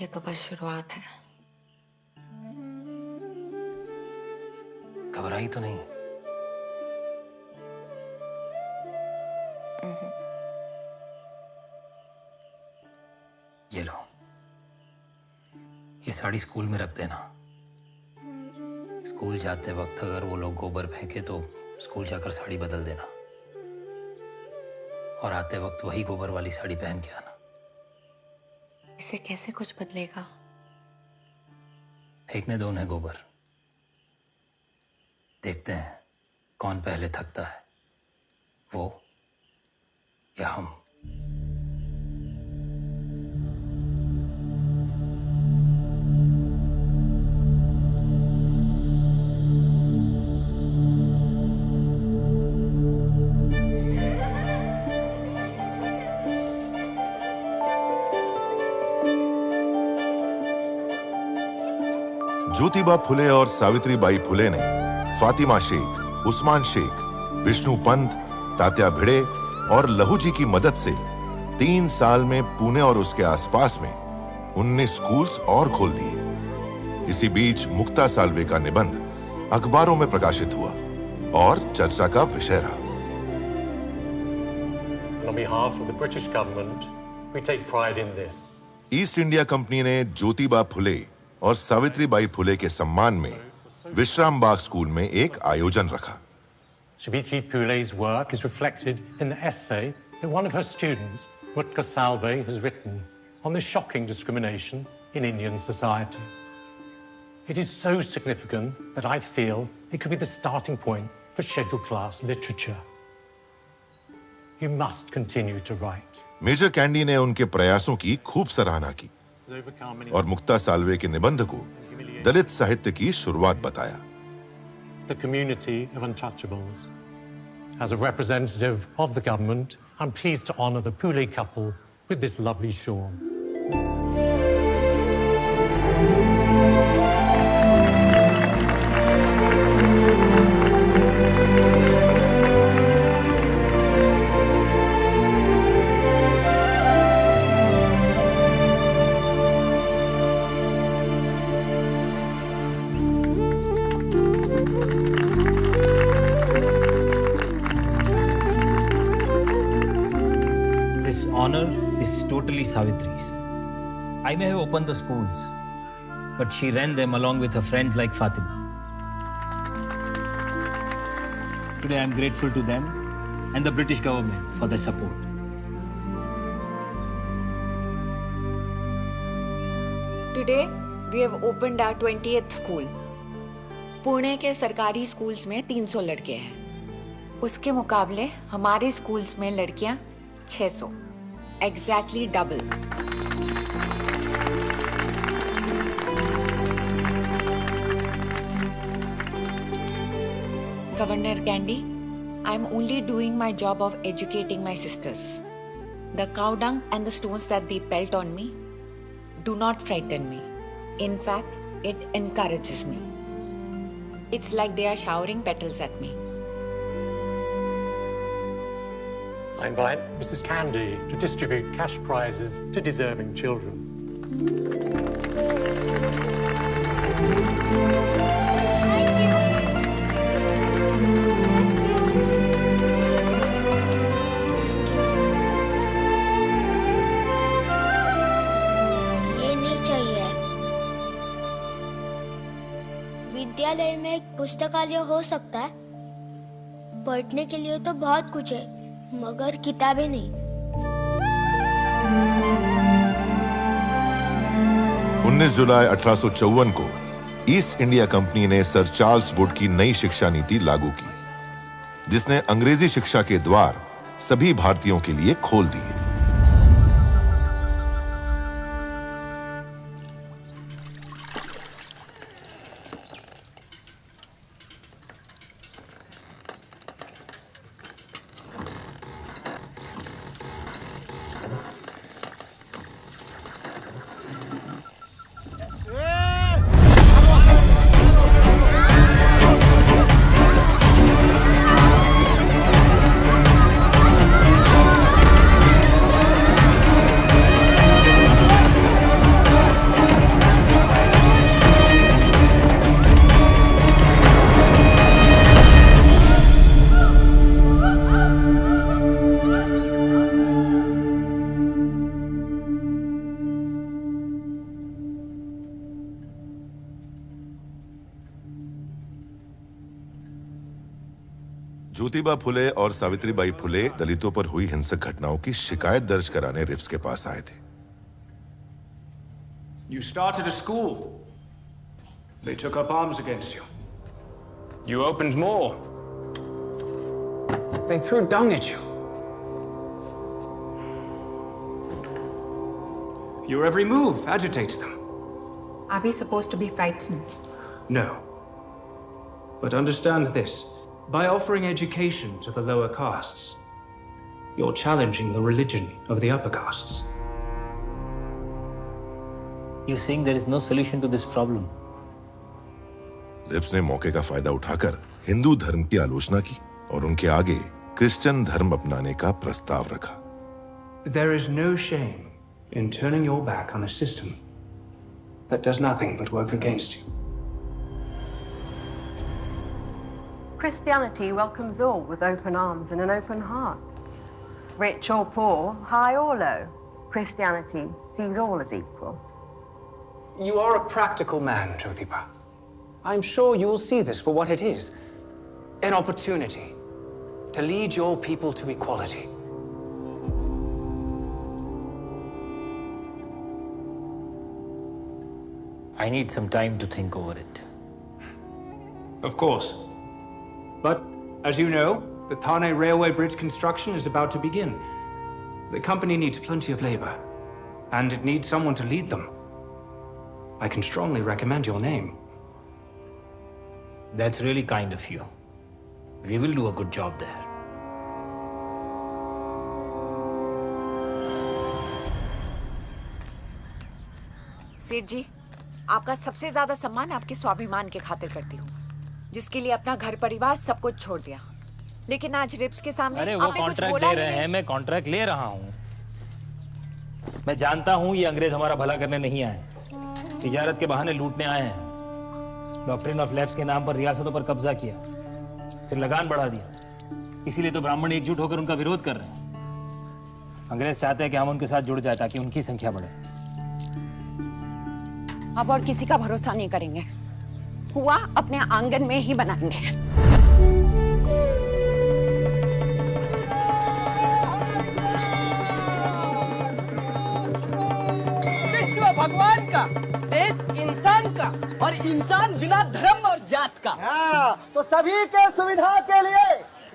[SPEAKER 4] ये तो बस शुरुआत है।
[SPEAKER 6] घबराई तो नहीं? ये लो, ये साड़ी स्कूल में रख देना। स्कूल जाते वक्त अगर वो लोग गोबर फेंके तो स्कूल जाकर साड़ी बदल देना, और आते वक्त वही गोबर वाली साड़ी पहन के आना।
[SPEAKER 4] इससे कैसे कुछ बदलेगा?
[SPEAKER 6] फेंकने दो उन्हें गोबर, देखते हैं कौन पहले थकता है, वो या हम।
[SPEAKER 20] ज्योतिबा फुले और सावित्रीबाई फुले ने फातिमा शेख, उस्मान शेख, विष्णु पंत, तात्या भिड़े और लहू जी की मदद से 3 साल में पुणे और उसके आसपास में 19 स्कूल्स और खोल दिए। इसी बीच मुक्ता साल्वे का निबंध अखबारों में प्रकाशित हुआ और चर्चा का विषय रहा।
[SPEAKER 5] On behalf of the British government, we take pride in this.
[SPEAKER 20] East India company ने ज्योतिबा फुले और सावित्रीबाई फुले के सम्मान में विश्राम बाग स्कूल में एक आयोजन रखा।
[SPEAKER 5] Savitri Phule's work is reflected in the essay that one of her students, Mutka Salve, has written on the shocking discrimination in Indian society. It is so significant that I feel it could be the starting point for scheduled class literature. You must continue to write.
[SPEAKER 20] Major Candy ने उनके प्रयासों की खूब सराहना की और मुक्ता साल्वे के निबंध को दलित साहित्य की शुरुआत बताया।
[SPEAKER 5] The community of untouchables. As a representative of the government, I'm pleased to honor the Phule couple with this lovely shawl.
[SPEAKER 6] Totally Savitri's. I may have opened the schools, but she ran them along with her friends like Fatima. Today I am grateful to them and the British government for their support.
[SPEAKER 4] Today we have opened our 20th school. Pune के सरकारी स्कूल्स में 300 लड़के हैं। उसके मुकाबले हमारे स्कूल्स में लड़कियां 600। Exactly double. Governor Candy, I'm only doing my job of educating my sisters. The cow dung and the stones that they pelt on me do not frighten me. In fact, it encourages me. It's like they are showering petals at me.
[SPEAKER 5] I invite Mrs. Candy to distribute cash prizes to deserving children.
[SPEAKER 22] ये नहीं चाहिए। विद्यालय में एक पुस्तकालय हो सकता है। पढ़ने के लिए तो बहुत कुछ है, मगर किताबें नहीं।
[SPEAKER 20] 19 जुलाई 1854 को ईस्ट इंडिया कंपनी ने सर चार्ल्स वुड की नई शिक्षा नीति लागू की, जिसने अंग्रेजी शिक्षा के द्वार सभी भारतीयों के लिए खोल दिए। ज्योतिबा फुले और सावित्रीबाई फुले दलितों पर हुई हिंसक घटनाओं की शिकायत दर्ज कराने रिप्स के पास आए थे।
[SPEAKER 23] You started a school. They took up arms against you. You opened more. They threw dung at you. Your every move agitates them.
[SPEAKER 4] Are we supposed to be frightened?
[SPEAKER 23] No. But understand this. By offering education to the lower castes, you're challenging the religion of the upper castes.
[SPEAKER 6] You're saying there is no solution to this problem?
[SPEAKER 20] Rips ने मौके का फायदा उठाकर हिंदू धर्म की आलोचना की और उनके आगे क्रिश्चियन धर्म अपनाने का प्रस्ताव रखा।
[SPEAKER 11] There is no shame in turning your back on a system that does nothing but work against you.
[SPEAKER 3] Christianity welcomes all with open arms and an open heart. Rich or poor, high or low, Christianity sees all as equal.
[SPEAKER 11] You are a practical man, Jyotiba. I'm sure you will see this for what it is, an opportunity to lead your people to equality.
[SPEAKER 6] I need some time to think over it.
[SPEAKER 23] Of course. But, as you know, the Thane Railway Bridge construction is about to begin. The company needs plenty of labor, and it needs someone to lead them. I can strongly recommend your name.
[SPEAKER 6] That's really kind of you. We will do a good job there.
[SPEAKER 4] सेठ जी, आपका सबसे ज्यादा सम्मान आपके स्वाभिमान के खातिर करती हूँ, जिसके लिए अपना घर परिवार सब कुछ छोड़ दिया। लेकिन आज रिप्स के सामने
[SPEAKER 6] अरे वो कॉन्ट्रैक्ट दे रहे हैं, मैं कॉन्ट्रैक्ट ले रहा हूँ। मैं जानता हूँ ये अंग्रेज हमारा भला करने नहीं आए, तिजारत के बहाने लूटने आए हैं। डॉक्ट्रिन ऑफ लैप्स के नाम पर रियासतों पर कब्जा किया, फिर लगान बढ़ा दिया। इसीलिए तो ब्राह्मण एकजुट होकर उनका विरोध कर रहे हैं। अंग्रेज चाहते हैं कि हम उनके साथ जुड़ जाए ताकि उनकी संख्या बढ़े।
[SPEAKER 4] अब और किसी का भरोसा नहीं करेंगे, कुआं अपने आंगन में ही बनाएंगे।
[SPEAKER 15] विश्व भगवान का, देश इंसान का, और इंसान बिना धर्म और जात का।
[SPEAKER 18] तो सभी के सुविधा के लिए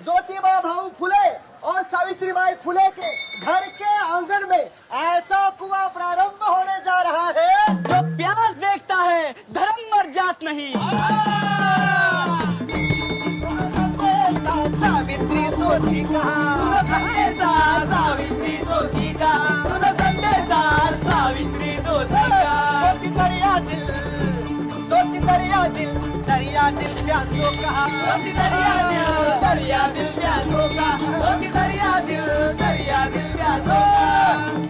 [SPEAKER 18] ज्योतिबा भाऊ फुले और सावित्रीबाई फुले के घर के आंगन में ऐसा कुआं प्रारंभ होने जा रहा है
[SPEAKER 15] जो प्यास देखता है, धर्म और जात नहीं।
[SPEAKER 18] सावित्री ज्योति का सुनो संदेशा, सावित्री ज्योति का सुनो संदेशा, सावित्री ज्योति का। ज्योति दरिया दिल, ज्योति दरिया दिल, दरिया दिल प्यासों का। ज्योति दरिया दिल, दरिया दिल प्यासों का। ज्योति दरिया दिल, दरिया दिल प्यासों का।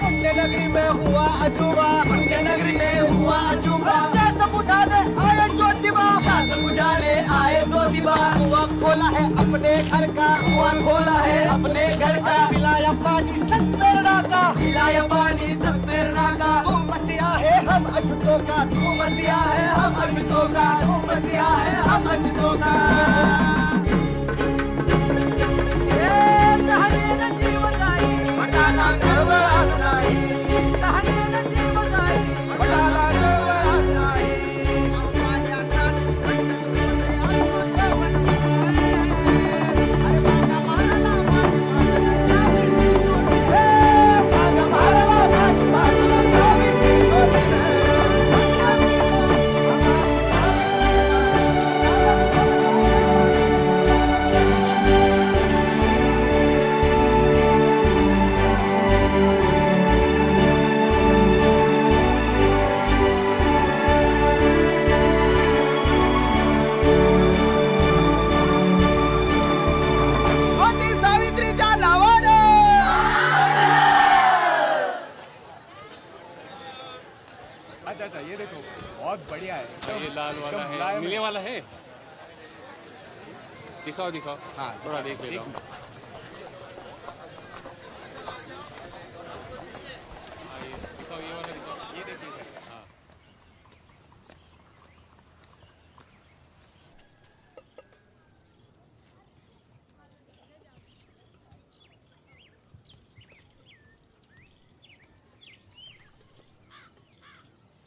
[SPEAKER 18] पुण्य नगरी में हुआ अजूबा, पुण्य नगरी में हुआ अजूबा। प्यास बुझाने आए ज्योतिबा, प्यास बुझाने आए ज्योतिबा। कुआं खोला है अपने घर का, कुआं खोला है अपने घर का। पिलाया पानी सत प्रेरणा का, पिलाया पानी सत प्रेरणा का। तू मसीहा है हम अछूतों का, तू मसीहा है हम अछूतों का, तू मसीहा है हम अछूतों का। बटाला गर्व आजनाई, बटाला गर्व आजनाई।
[SPEAKER 19] अच्छा ये देखो बहुत बढ़िया है। ये लाल वाला है, नीले वाला है। दिखाओ दिखाओ, हाँ थोड़ा देख ले लो। दिखाओ ये वाला, दिखाओ ये देखिए। हाँ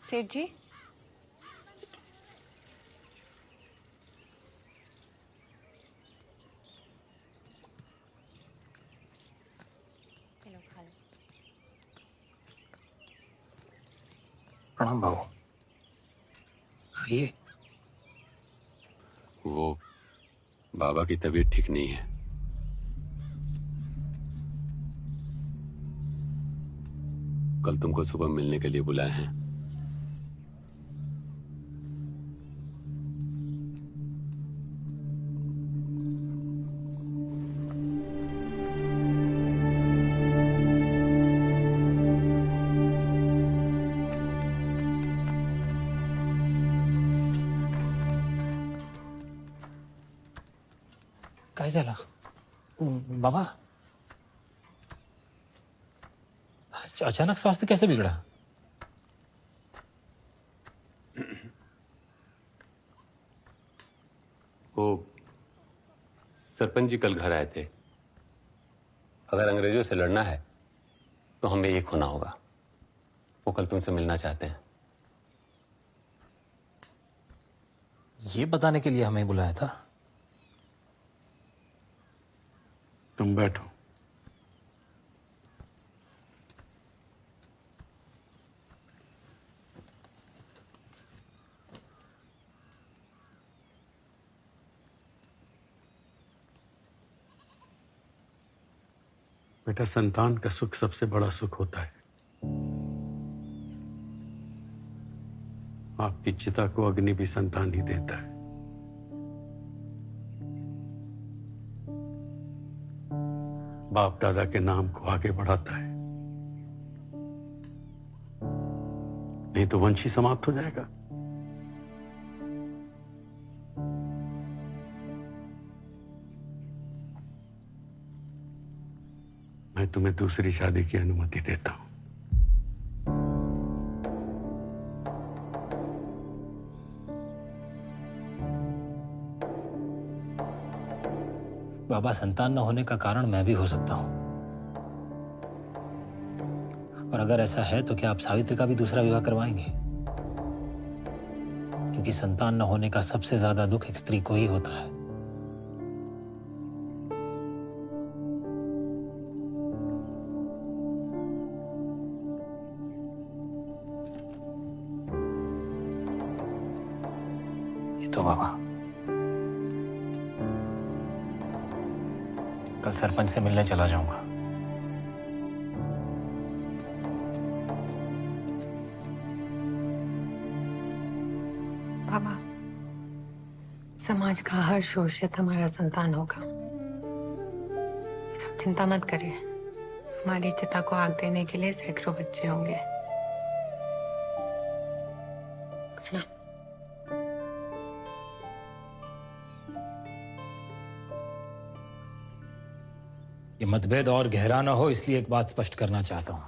[SPEAKER 4] सेठ जी,
[SPEAKER 6] प्रणाम बाबू। आइए।
[SPEAKER 2] वो बाबा की तबीयत ठीक नहीं है। कल तुमको सुबह मिलने के लिए बुलाए हैं।
[SPEAKER 6] चला? बाबा, अचानक स्वास्थ्य कैसे बिगड़ा?
[SPEAKER 2] वो सरपंच जी कल घर आए थे। अगर अंग्रेजों से लड़ना है तो हमें एक होना होगा। वो कल तुमसे मिलना चाहते हैं।
[SPEAKER 6] ये बताने के लिए हमें बुलाया था?
[SPEAKER 17] तुम बैठो। बेटा, संतान का सुख सबसे बड़ा सुख होता है। आपकी चिता को अग्नि भी संतान ही देता है। बाप दादा के नाम को आगे बढ़ाता है, नहीं तो वंश ही समाप्त हो जाएगा। मैं तुम्हें दूसरी शादी की अनुमति देता हूं।
[SPEAKER 6] बाबा, संतान न होने का कारण मैं भी हो सकता हूं। और अगर ऐसा है तो क्या आप सावित्री का भी दूसरा विवाह करवाएंगे? क्योंकि संतान न होने का सबसे ज्यादा दुख एक स्त्री को ही होता है। ये तो बाबा, कल सरपंच से मिलने चला जाऊंगा।
[SPEAKER 1] बाबा, समाज का हर शोषित हमारा संतान होगा। आप चिंता मत करिए, हमारी चिता को आग देने के लिए सैकड़ों बच्चे होंगे। है ना?
[SPEAKER 6] ये मतभेद और गहरा ना हो, इसलिए एक बात स्पष्ट करना चाहता हूं।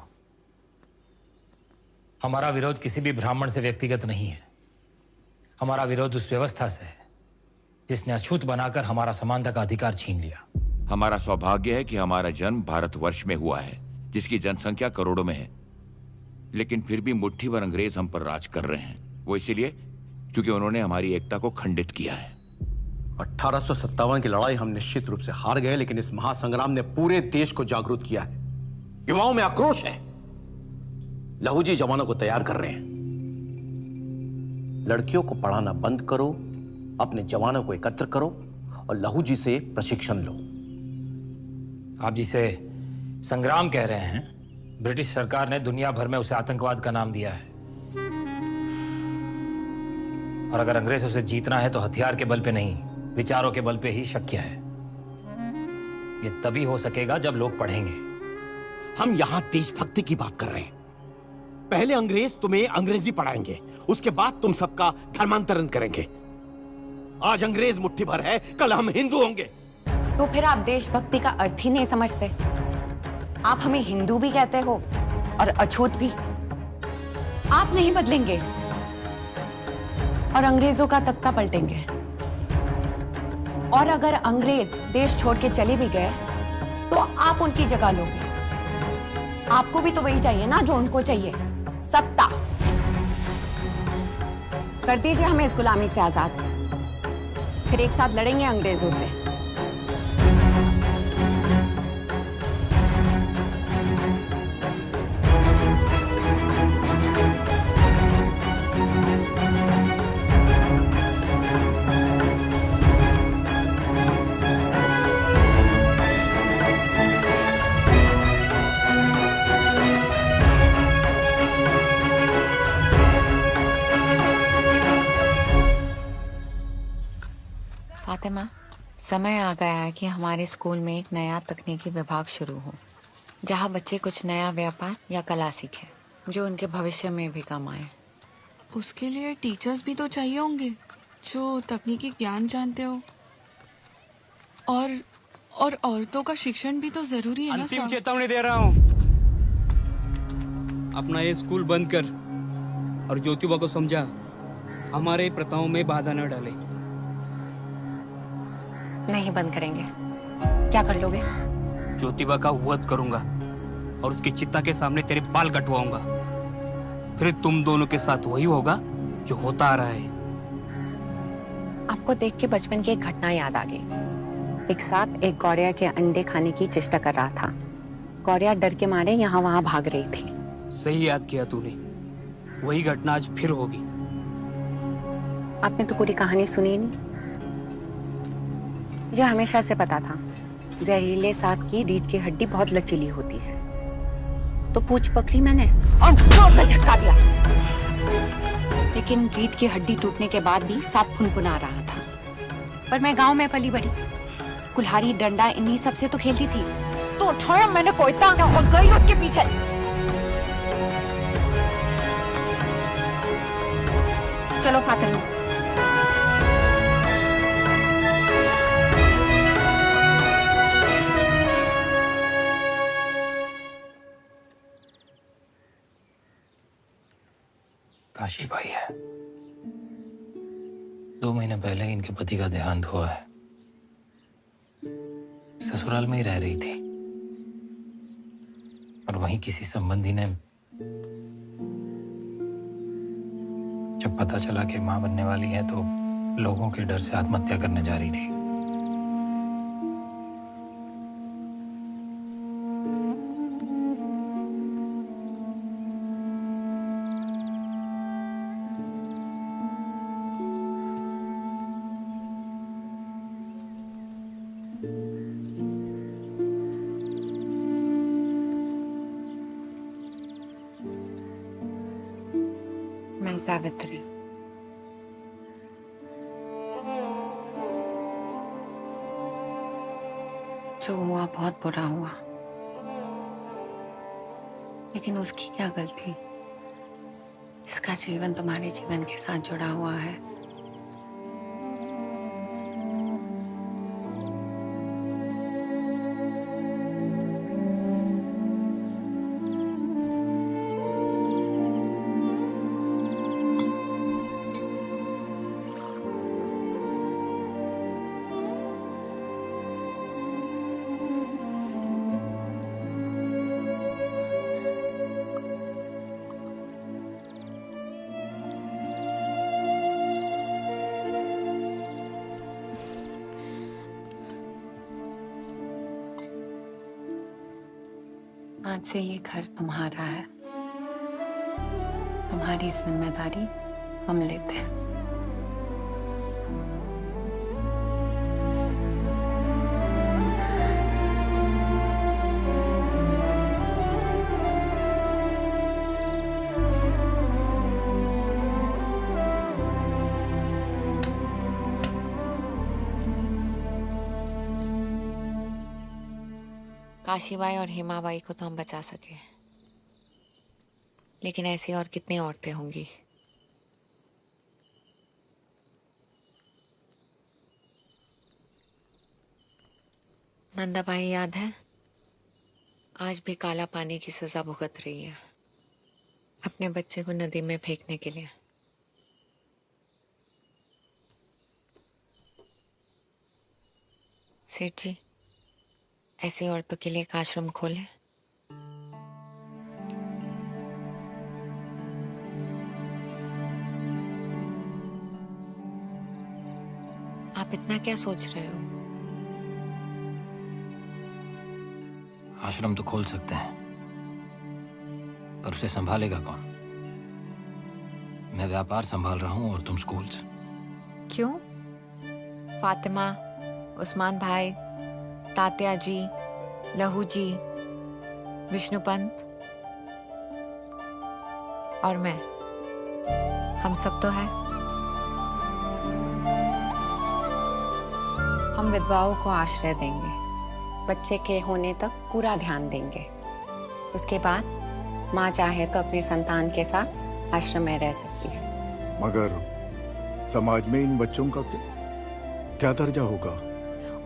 [SPEAKER 6] हमारा विरोध किसी भी ब्राह्मण से व्यक्तिगत नहीं है। हमारा विरोध उस व्यवस्था से है जिसने अछूत बनाकर हमारा समानता का अधिकार छीन लिया।
[SPEAKER 8] हमारा सौभाग्य है कि हमारा जन्म भारतवर्ष में हुआ है, जिसकी जनसंख्या करोड़ों में है, लेकिन फिर भी मुट्ठी भर अंग्रेज हम पर राज कर रहे हैं। वो इसीलिए क्योंकि उन्होंने हमारी एकता को खंडित किया है।
[SPEAKER 7] 1857 की लड़ाई हम निश्चित रूप से हार गए, लेकिन इस महासंग्राम ने पूरे देश को जागरूक किया है। युवाओं में आक्रोश है। लहू जी जवानों को तैयार कर रहे हैं। लड़कियों को पढ़ाना बंद करो, अपने जवानों को एकत्र करो और लहू जी से प्रशिक्षण लो।
[SPEAKER 6] आप जिसे संग्राम कह रहे हैं, ब्रिटिश सरकार ने दुनिया भर में उसे आतंकवाद का नाम दिया है। और अगर अंग्रेजों से जीतना है तो हथियार के बल पे नहीं, विचारों के बल पे ही शक्य है। ये तभी हो सकेगा जब लोग पढ़ेंगे।
[SPEAKER 7] हम यहां देशभक्ति की बात कर रहे हैं। पहले अंग्रेज तुम्हें अंग्रेजी पढ़ाएंगे, उसके बाद तुम सबका धर्मांतरण करेंगे। आज अंग्रेज मुट्ठी भर है, कल हम हिंदू होंगे।
[SPEAKER 1] तो फिर आप देशभक्ति का अर्थ ही नहीं समझते। आप हमें हिंदू भी कहते हो और अछूत भी। आप नहीं बदलेंगे और अंग्रेजों का तख्ता पलटेंगे। और अगर अंग्रेज देश छोड़ के चले भी गए तो आप उनकी जगह लोगे। आपको भी तो वही चाहिए ना जो उनको चाहिए, सत्ता। कर दीजिए हमें इस गुलामी से आजाद, फिर एक साथ लड़ेंगे अंग्रेजों से।
[SPEAKER 4] फातिमा, समय आ गया है कि हमारे स्कूल में एक नया तकनीकी विभाग शुरू हो, जहाँ बच्चे कुछ नया व्यापार या कला सीखें जो उनके भविष्य में भी काम आए।
[SPEAKER 16] उसके लिए टीचर्स भी तो चाहिए होंगे जो तकनीकी ज्ञान जानते हो। और और औरतों का शिक्षण भी तो जरूरी है ना
[SPEAKER 9] अंतिम
[SPEAKER 16] सर।
[SPEAKER 9] चेतावनी दे रहा हूँ, अपना ये स्कूल बंद कर और ज्योतिबा को समझा हमारे प्रथाओं में बाधा न डाले।
[SPEAKER 1] नहीं बंद करेंगे। क्या कर लोगे?
[SPEAKER 9] ज्योतिबा का वध करूंगा और उसकी चिता के सामने तेरे बाल कटवाऊंगा। फिर तुम दोनों के साथ वही होगा जो होता आ रहा है।
[SPEAKER 1] आपको देख के बचपन की एक घटना याद आ गई। एक सांप एक गौरिया के अंडे खाने की चेष्टा कर रहा था। गौरिया डर के मारे यहाँ वहां भाग रही थी।
[SPEAKER 9] सही याद किया तूने, वही घटना आज फिर होगी।
[SPEAKER 1] आपने तो पूरी कहानी सुनी नहीं। मुझे हमेशा से पता था जहरीले सांप की रीढ़ की हड्डी बहुत लचीली होती है, तो पूंछ पकड़ी मैंने और जोर से झटका दिया। लेकिन रीढ़ की हड्डी टूटने के बाद भी सांप फुनफुना रहा था। पर मैं गांव में पली बड़ी, कुल्हाड़ी डंडा इन्हीं सब से तो खेलती थी। तो उठाया मैंने कोयता और गई उसके पीछे। चलो फातिमा।
[SPEAKER 6] काशी भाई है। 2 महीने पहले इनके पति का देहांत हुआ है। ससुराल में ही रह रही थी और वहीं किसी संबंधी ने जब पता चला कि मां बनने वाली है तो लोगों के डर से आत्महत्या करने जा रही थी।
[SPEAKER 1] मैं सावित्री। जो हुआ बहुत बुरा हुआ, लेकिन उसकी क्या गलती? इसका जीवन तुम्हारे जीवन के साथ जुड़ा हुआ है। आज से ये घर तुम्हारा है। तुम्हारी जिम्मेदारी हम लेते हैं। काशीबाई और हेमाबाई को तो हम बचा सके, लेकिन ऐसी और कितनी औरतें होंगी? नंदाबाई याद है? आज भी काला पानी की सजा भुगत रही है अपने बच्चे को नदी में फेंकने के लिए। सेठ जी, ऐसी औरतों के लिए एक आश्रम खोलें। आप इतना क्या सोच रहे हो?
[SPEAKER 6] आश्रम तो खोल सकते हैं, पर उसे संभालेगा कौन? मैं व्यापार संभाल रहा हूं और तुम स्कूल्स।
[SPEAKER 4] क्यों? फातिमा, उस्मान भाई, तात्या जी, लहू जी, विष्णुपंत और मैं, हम सब तो है।
[SPEAKER 1] हम विधवाओं को आश्रय देंगे, बच्चे के होने तक पूरा ध्यान देंगे। उसके बाद माँ चाहे तो अपने संतान के साथ आश्रम में रह सकती है।
[SPEAKER 13] मगर समाज में इन बच्चों का क्या दर्जा होगा?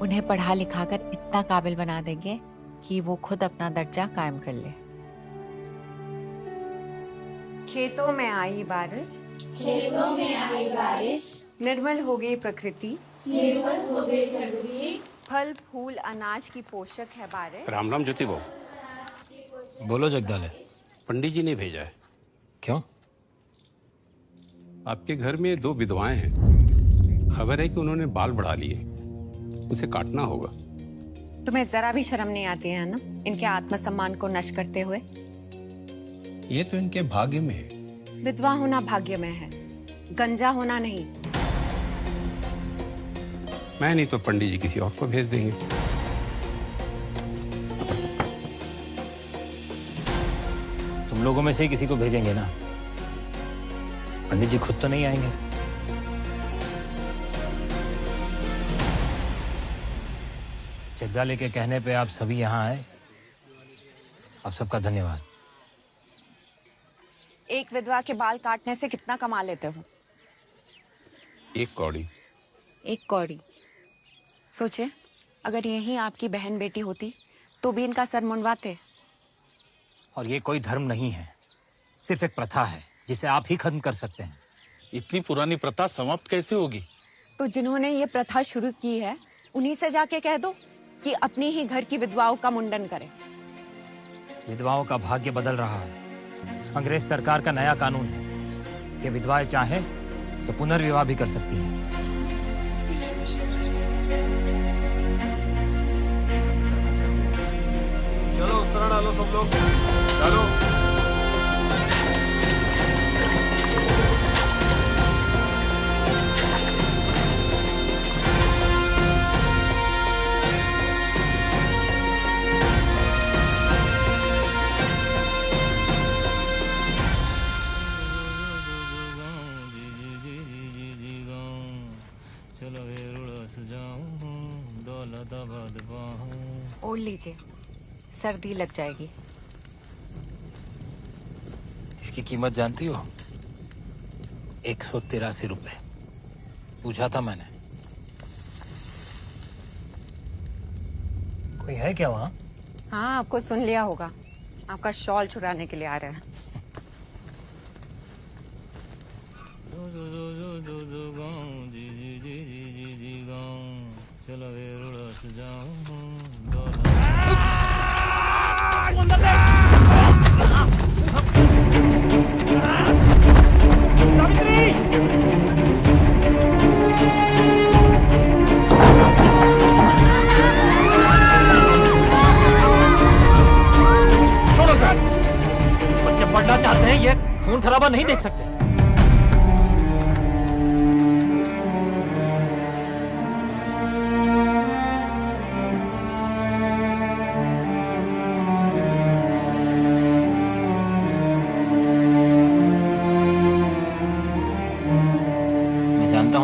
[SPEAKER 4] उन्हें पढ़ा लिखा कर इतना काबिल बना देंगे कि वो खुद अपना दर्जा कायम कर ले। खेतों में आई बारिश,
[SPEAKER 10] खेतों में आई बारिश,
[SPEAKER 4] निर्मल हो गई प्रकृति,
[SPEAKER 10] निर्मल हो गई प्रकृति,
[SPEAKER 4] फल फूल अनाज की पोषक है बारिश।
[SPEAKER 7] राम राम ज्योति बहू।
[SPEAKER 6] बोलो जगदाले।
[SPEAKER 7] पंडित जी ने भेजा है।
[SPEAKER 6] क्यों?
[SPEAKER 7] आपके घर में 2 विधवाएं हैं। खबर है कि उन्होंने बाल बढ़ा लिए, उसे काटना होगा।
[SPEAKER 4] तुम्हें जरा भी शर्म नहीं आती है ना इनके आत्मसम्मान को नष्ट करते हुए?
[SPEAKER 7] ये तो इनके भाग्य में है।
[SPEAKER 4] विधवा होना भाग्य में है, गंजा होना नहीं।
[SPEAKER 7] मैं नहीं तो पंडित जी किसी और को भेज देंगे।
[SPEAKER 6] तुम लोगों में से ही किसी को भेजेंगे ना, पंडित जी खुद तो नहीं आएंगे। जगदाले के कहने पे आप सभी यहाँ आए, आप सबका धन्यवाद।
[SPEAKER 4] एक विधवा के बाल काटने से कितना कमा लेते हो?
[SPEAKER 7] 1 कौड़ी।
[SPEAKER 4] 1 कौड़ी। सोचे अगर यही आपकी बहन बेटी होती तो भी इनका सर मुंडवाते।
[SPEAKER 6] और ये कोई धर्म नहीं है, सिर्फ एक प्रथा है जिसे आप ही खत्म कर सकते हैं।
[SPEAKER 12] इतनी पुरानी प्रथा समाप्त कैसे होगी?
[SPEAKER 4] तो जिन्होंने ये प्रथा शुरू की है उन्हीं से जाके कह दो कि अपनी ही घर की विधवाओं का मुंडन करें।
[SPEAKER 6] विधवाओं का भाग्य बदल रहा है। अंग्रेज सरकार का नया कानून है कि विधवाएं चाहें तो पुनर्विवाह भी कर सकती हैं।
[SPEAKER 12] चलो उस तरह डालो सब लोग, डालो।
[SPEAKER 4] ओढ़ लीजिए, सर्दी लग जाएगी।
[SPEAKER 6] इसकी कीमत जानती हो? 183 रुपए। पूछा था मैंने। कोई है क्या वहाँ?
[SPEAKER 4] हाँ, आपको सुन लिया होगा। आपका शॉल चुराने के लिए आ रहा है।
[SPEAKER 6] छोड़ो सर, बच्चे पढ़ना चाहते हैं, ये खून खराबा नहीं देख सकते।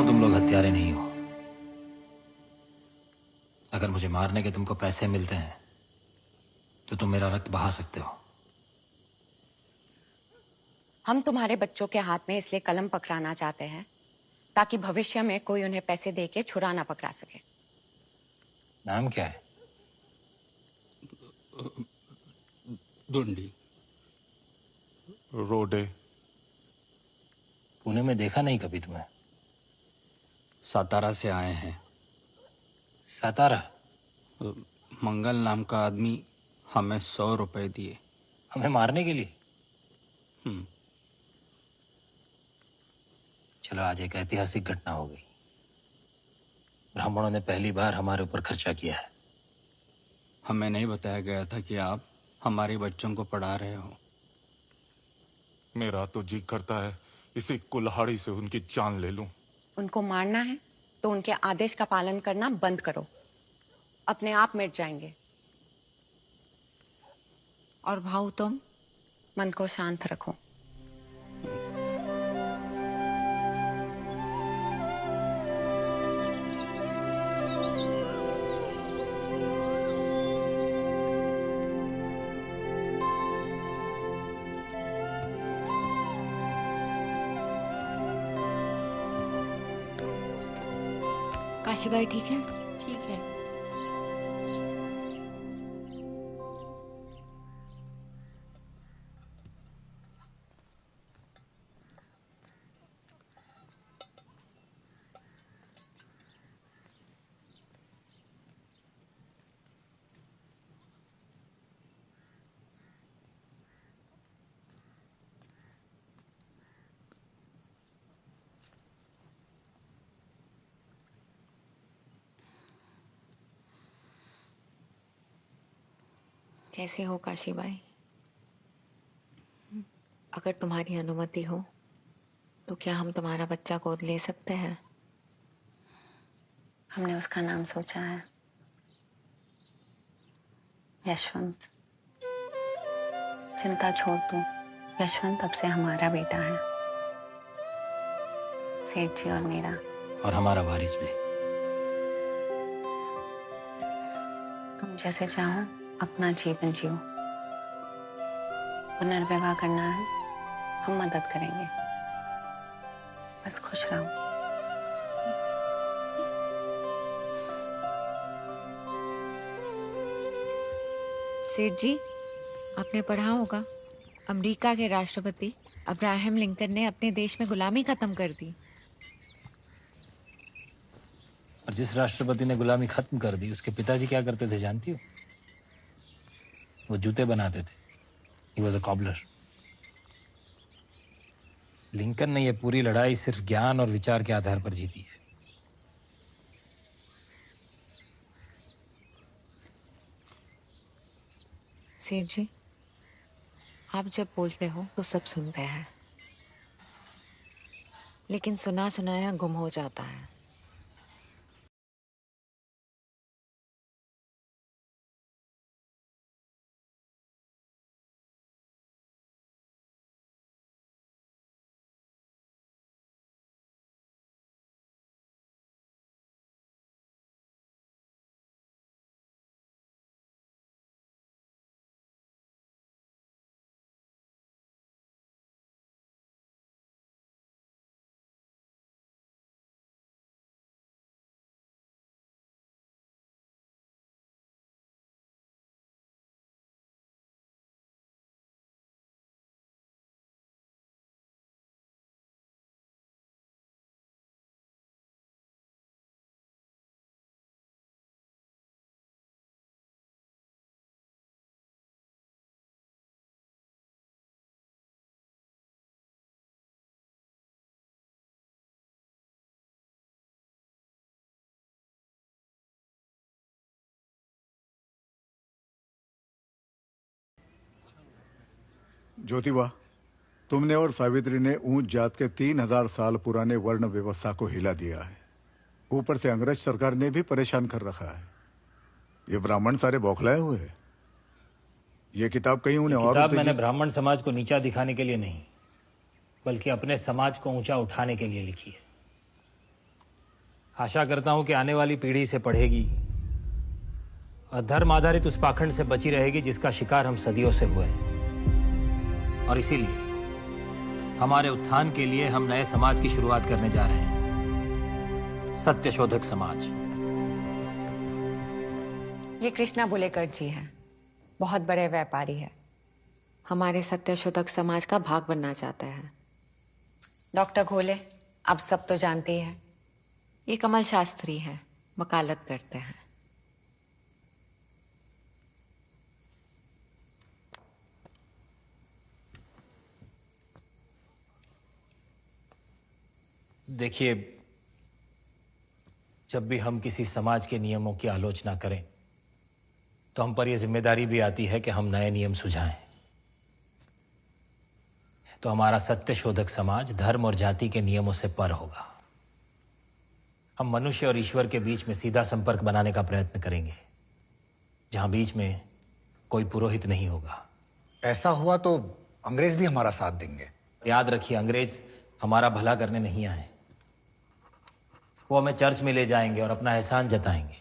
[SPEAKER 6] तुम लोग हत्यारे नहीं हो। अगर मुझे मारने के तुमको पैसे मिलते हैं तो तुम मेरा रक्त बहा सकते हो।
[SPEAKER 4] हम तुम्हारे बच्चों के हाथ में इसलिए कलम पकड़ाना चाहते हैं ताकि भविष्य में कोई उन्हें पैसे देके छुरा ना पकड़ा सके।
[SPEAKER 6] नाम क्या है?
[SPEAKER 12] ढूंढी।
[SPEAKER 20] रोडे।
[SPEAKER 6] पुणे में देखा नहीं कभी तुम्हें।
[SPEAKER 9] सातारा से आए हैं।
[SPEAKER 6] सातारा?
[SPEAKER 9] मंगल नाम का आदमी हमें 100 रुपए दिए।
[SPEAKER 6] हमें मारने के लिए? चलो, आज एक ऐतिहासिक घटना हो गई। ब्राह्मणों ने पहली बार हमारे ऊपर खर्चा किया है।
[SPEAKER 9] हमें नहीं बताया गया था कि आप हमारे बच्चों को पढ़ा रहे हो।
[SPEAKER 20] मेरा तो जी करता है इसी कुल्हाड़ी से उनकी जान ले लूं।
[SPEAKER 4] उनको मारना है तो उनके आदेश का पालन करना बंद करो, अपने आप मिट जाएंगे। और भाऊ, तुम मन को शांत रखो। काशीबाई ठीक है?
[SPEAKER 1] ठीक है।
[SPEAKER 4] कैसे हो काशीबाई? अगर तुम्हारी अनुमति हो तो क्या हम तुम्हारा बच्चा गोद ले सकते हैं?
[SPEAKER 1] हमने उसका नाम सोचा है, यशवंत। चिंता छोड़ दो, यशवंत अब से हमारा बेटा है, सेठ जी और मेरा।
[SPEAKER 6] और हमारा वारिस भी।
[SPEAKER 1] तुम जैसे चाहो अपना जीवन जियो। पुनर्विवाह करना है, हम मदद करेंगे, बस खुश रहो।
[SPEAKER 4] सेठ जी, आपने पढ़ा होगा, अमेरिका के राष्ट्रपति अब्राहम लिंकन ने अपने देश में गुलामी खत्म कर दी।
[SPEAKER 6] और जिस राष्ट्रपति ने गुलामी खत्म कर दी, उसके पिताजी क्या करते थे जानती हो? वो जूते बनाते थे। He was a cobbler. Lincoln ने यह पूरी लड़ाई सिर्फ ज्ञान और विचार के आधार पर जीती है।
[SPEAKER 4] सेठ जी, आप जब बोलते हो तो सब सुनते हैं, लेकिन सुना सुनाया गुम हो जाता है।
[SPEAKER 13] ज्योतिबा, तुमने और सावित्री ने ऊंच जात के 3000 साल पुराने वर्ण व्यवस्था को हिला दिया है। ऊपर से अंग्रेज सरकार ने भी परेशान कर रखा है। ये ब्राह्मण सारे बौखलाए हुए हैं। ये किताब कहीं उन्हें और
[SPEAKER 6] किताब मैंने ब्राह्मण समाज को नीचा दिखाने के लिए नहीं, बल्कि अपने समाज को ऊंचा उठाने के लिए लिखी है। आशा करता हूं कि आने वाली पीढ़ी से पढ़ेगी और धर्म आधारित उस पाखंड से बची रहेगी जिसका शिकार हम सदियों से हुए हैं। और इसीलिए हमारे उत्थान के लिए हम नए समाज की शुरुआत करने जा रहे हैं, सत्यशोधक समाज।
[SPEAKER 1] ये कृष्णा बुलेकर जी हैं, बहुत बड़े व्यापारी है।
[SPEAKER 4] हमारे सत्यशोधक समाज का भाग बनना चाहता है।
[SPEAKER 1] डॉक्टर घोले, आप सब तो जानते ही हैं।
[SPEAKER 4] ये कमल शास्त्री है, वकालत करते हैं।
[SPEAKER 6] देखिए, जब भी हम किसी समाज के नियमों की आलोचना करें तो हम पर यह जिम्मेदारी भी आती है कि हम नए नियम सुझाएं। तो हमारा सत्यशोधक समाज धर्म और जाति के नियमों से पर होगा। हम मनुष्य और ईश्वर के बीच में सीधा संपर्क बनाने का प्रयत्न करेंगे, जहां बीच में कोई पुरोहित नहीं होगा।
[SPEAKER 5] ऐसा हुआ तो अंग्रेज भी हमारा साथ देंगे।
[SPEAKER 6] याद रखिए, अंग्रेज हमारा भला करने नहीं आए। वो हमें चर्च में ले जाएंगे और अपना एहसान जताएंगे,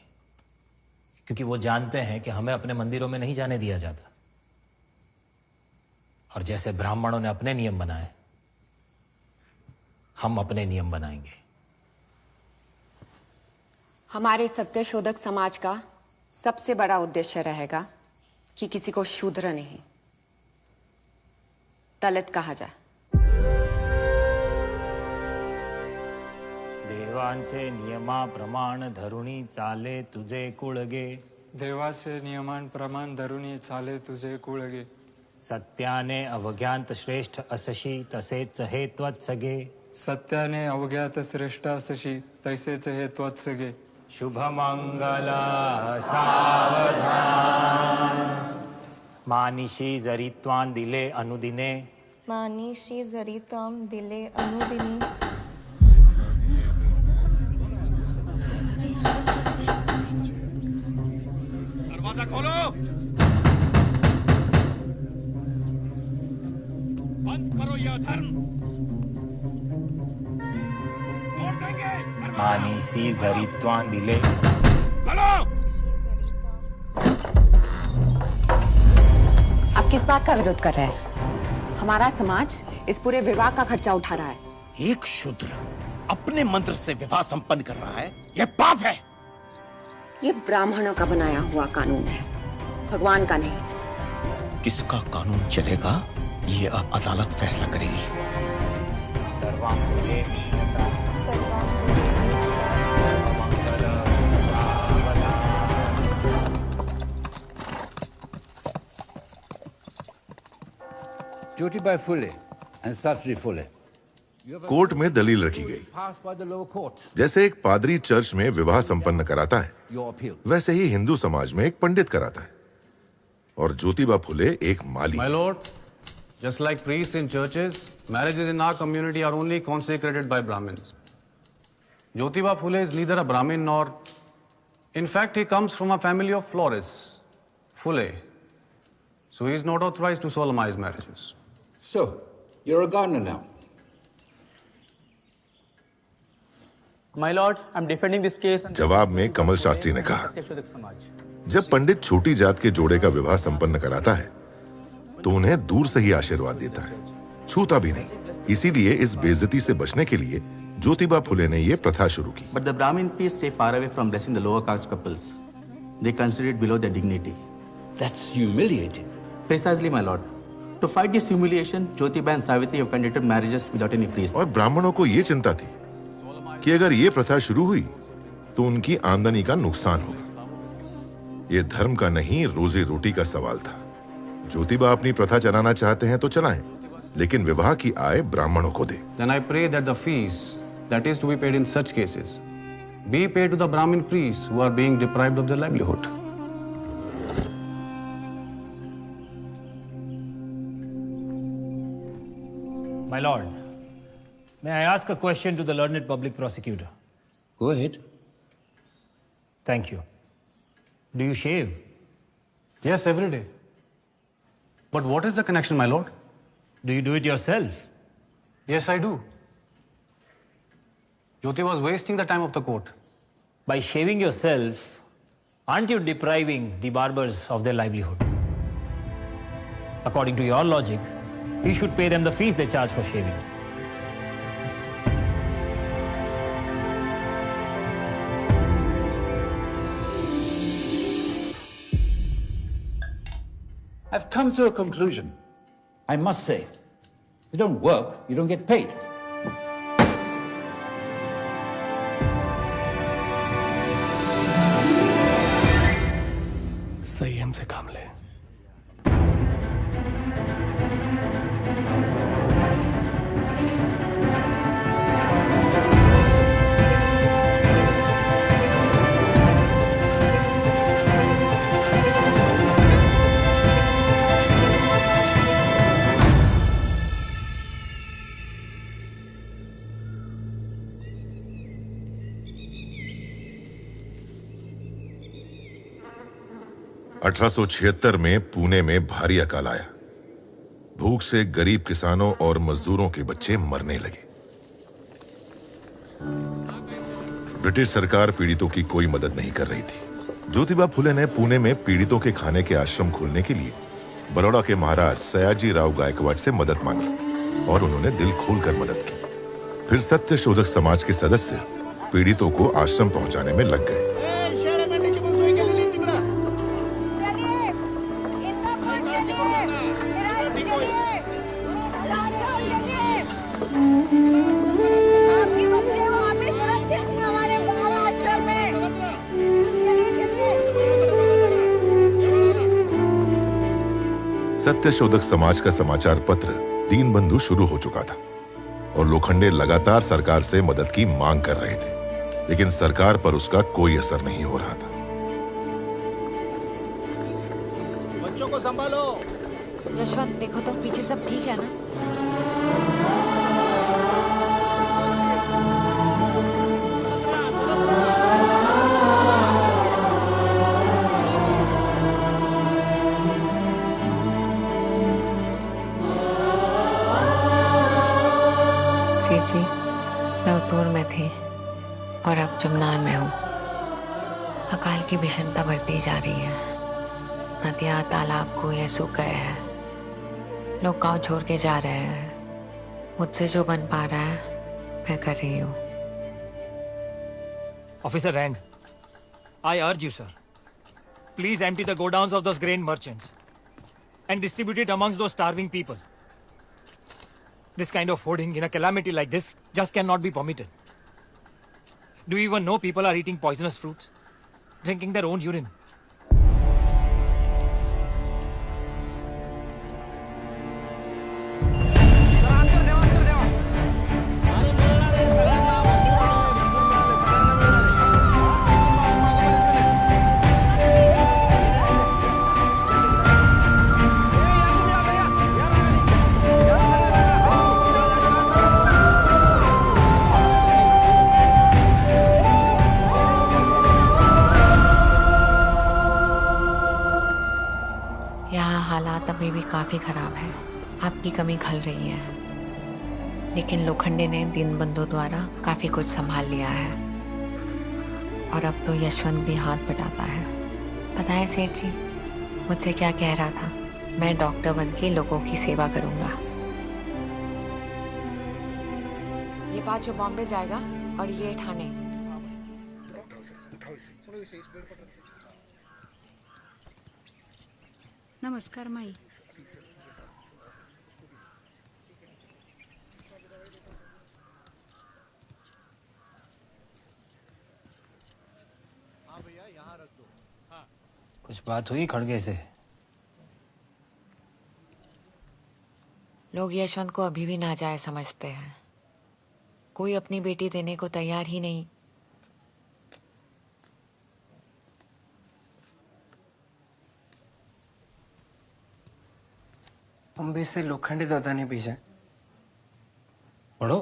[SPEAKER 6] क्योंकि वो जानते हैं कि हमें अपने मंदिरों में नहीं जाने दिया जाता। और जैसे ब्राह्मणों ने अपने नियम बनाए, हम अपने नियम बनाएंगे।
[SPEAKER 1] हमारे सत्यशोधक समाज का सबसे बड़ा उद्देश्य रहेगा कि किसी को शूद्र नहीं, दलित कहा जाए।
[SPEAKER 6] देवांचे नियमा प्रमाण धरुणी चाले तुझे कुळगे।
[SPEAKER 14] देवाचे नियमान प्रमाण धरुणी चाले तुझे कुळगे।
[SPEAKER 6] सत्याने अवज्ञात श्रेष्ठ असशी तसेच हे त्वत्सगे।
[SPEAKER 14] सत्याने अवज्ञात श्रेष्ठ असशी तैसेच हे त्वत्सगे।
[SPEAKER 6] शुभ मंगला सावधान। मानिशी जरित्वान दिले अनुदिने
[SPEAKER 3] मानिशी जरिताम दिले अनुदिनी
[SPEAKER 7] दरवाजा खोलो। बंद करो यह धर्म। तोड़ देंगे।
[SPEAKER 6] मानिशी जरित्वान दिले
[SPEAKER 7] खोलो।
[SPEAKER 1] आप किस बात का विरोध कर रहे हैं? हमारा समाज इस पूरे विवाह का खर्चा उठा रहा है।
[SPEAKER 7] एक शूद्र अपने मंत्र से विवाह संपन्न कर रहा है, यह पाप है।
[SPEAKER 1] ये ब्राह्मणों का बनाया हुआ कानून है, भगवान का नहीं।
[SPEAKER 7] किसका कानून चलेगा ये अब अदालत फैसला करेगी।
[SPEAKER 21] Jyotibai Phule and Sasri Phule.
[SPEAKER 20] Court में दलील रखी गई।
[SPEAKER 21] Passed by the lower court.
[SPEAKER 20] जैसे एक पादरी चर्च में विवाह संपन्न कराता है,
[SPEAKER 21] Your appeal.
[SPEAKER 20] वैसे ही हिंदू समाज में एक पंडित कराता है, और ज्योतिबा फुले एक माली।
[SPEAKER 22] My lord, just like priests in churches, marriages in our community are only consecrated by Brahmins. Jyotiba Phule is neither a Brahmin nor, in fact, he comes from a family of florists, Phule. So he is not authorized to solemnize marriages.
[SPEAKER 21] So, you're a gardener now.
[SPEAKER 24] My lord, I'm defending this case.
[SPEAKER 20] जवाब में कमल शास्त्री ने कहा, जब पंडित छोटी जात के जोड़े का विवाह संपन्न कराता है तो उन्हें दूर से ही आशीर्वाद देता है, छूता भी नहीं। इसीलिए इस बेइज्जती से बचने के लिए ज्योतिबा फुले ने यह प्रथा शुरू की।
[SPEAKER 24] But the Brahmin priests stay far away from blessing the lower caste couples. They consider it below their dignity.
[SPEAKER 21] That's humiliating.
[SPEAKER 24] Precisely, my lord. To fight this humiliation, Jyotiba and Savitri have conducted marriages without any priest.
[SPEAKER 20] और ब्राह्मणों को ये चिंता थी कि अगर ये प्रथा शुरू हुई तो उनकी आमदनी का नुकसान होगा। ये धर्म का नहीं, रोजी रोटी का सवाल था। ज्योतिबा अपनी प्रथा चलाना चाहते हैं तो चलाएं, लेकिन विवाह की आय ब्राह्मणों को दे।
[SPEAKER 22] Then I pray that the fees that is to be paid in such cases be paid to the Brahmin priests who are being deprived of their livelihood.
[SPEAKER 6] My lord, may I ask a question to the learned public prosecutor?
[SPEAKER 21] Go ahead.
[SPEAKER 6] Thank you. Do you shave?
[SPEAKER 22] Yes, every day. But what is the connection, my lord?
[SPEAKER 6] Do you do it yourself?
[SPEAKER 22] Yes, I do. Jyoti was wasting the time of the court.
[SPEAKER 6] By shaving yourself, aren't you depriving the barbers of their livelihood? According to your logic, you should pay them the fees they charge for shaving.
[SPEAKER 21] I've come to a conclusion. I must say, you don't work, you don't get paid.
[SPEAKER 12] संयम से काम ले।
[SPEAKER 20] अठारह में पुणे में भारी अकाल आया। भूख से गरीब किसानों और मजदूरों के बच्चे मरने लगे। ब्रिटिश सरकार पीड़ितों की कोई मदद नहीं कर रही थी। ज्योतिबा फुले ने पुणे में पीड़ितों के खाने के आश्रम खोलने के लिए बड़ौदा के महाराज सयाजी राव गायकवाड़ से मदद मांगी और उन्होंने दिल खोलकर मदद की। फिर सत्य शोधक समाज के सदस्य पीड़ितों को आश्रम पहुंचाने में लग गए। सत्य शोधक समाज का समाचार पत्र दीनबंधु शुरू हो चुका था और लोखंडे लगातार सरकार से मदद की मांग कर रहे थे, लेकिन सरकार पर उसका कोई असर नहीं हो रहा था।
[SPEAKER 19] बच्चों को संभालो।
[SPEAKER 4] यशवंत देखो तो पीछे सब ठीक है ना?
[SPEAKER 11] सेठ जी, मैं उतूर में थी और अब जुमनान में हूँ। अकाल की भीषणता बढ़ती जा रही है। नदियाँ, तालाब, कुएं सूख गए हैं। लोग गाँव छोड़ के जा रहे हैं। मुझसे जो बन पा रहा है मैं कर रही हूँ।
[SPEAKER 6] Officer Rand, I urge you, sir, please empty the godowns of those grain merchants and distribute it amongst those starving people. This kind of hoarding in a calamity like this just cannot be permitted. Do you even know people are eating poisonous fruits, drinking their own urine?
[SPEAKER 11] अभी भी काफी खराब है। आपकी कमी खल रही है, लेकिन लोखंडे ने दीनबंधु द्वारा काफी कुछ संभाल लिया है और अब तो यशवंत भी हाथ बटाता है। पता है सेठ जी, मुझसे क्या कह रहा था? मैं डॉक्टर बन के लोगों की सेवा करूंगा।
[SPEAKER 4] ये पाँचों बॉम्बे जाएगा और ये ठाणे।
[SPEAKER 15] नमस्कार माई।
[SPEAKER 6] कुछ बात हुई खड़गे से?
[SPEAKER 11] लोग यशवंत को अभी भी नाजायज समझते हैं। कोई अपनी बेटी देने को तैयार ही नहीं।
[SPEAKER 18] बॉम्बे से लोखंडे दादा ने भेजा।
[SPEAKER 6] पढ़ो।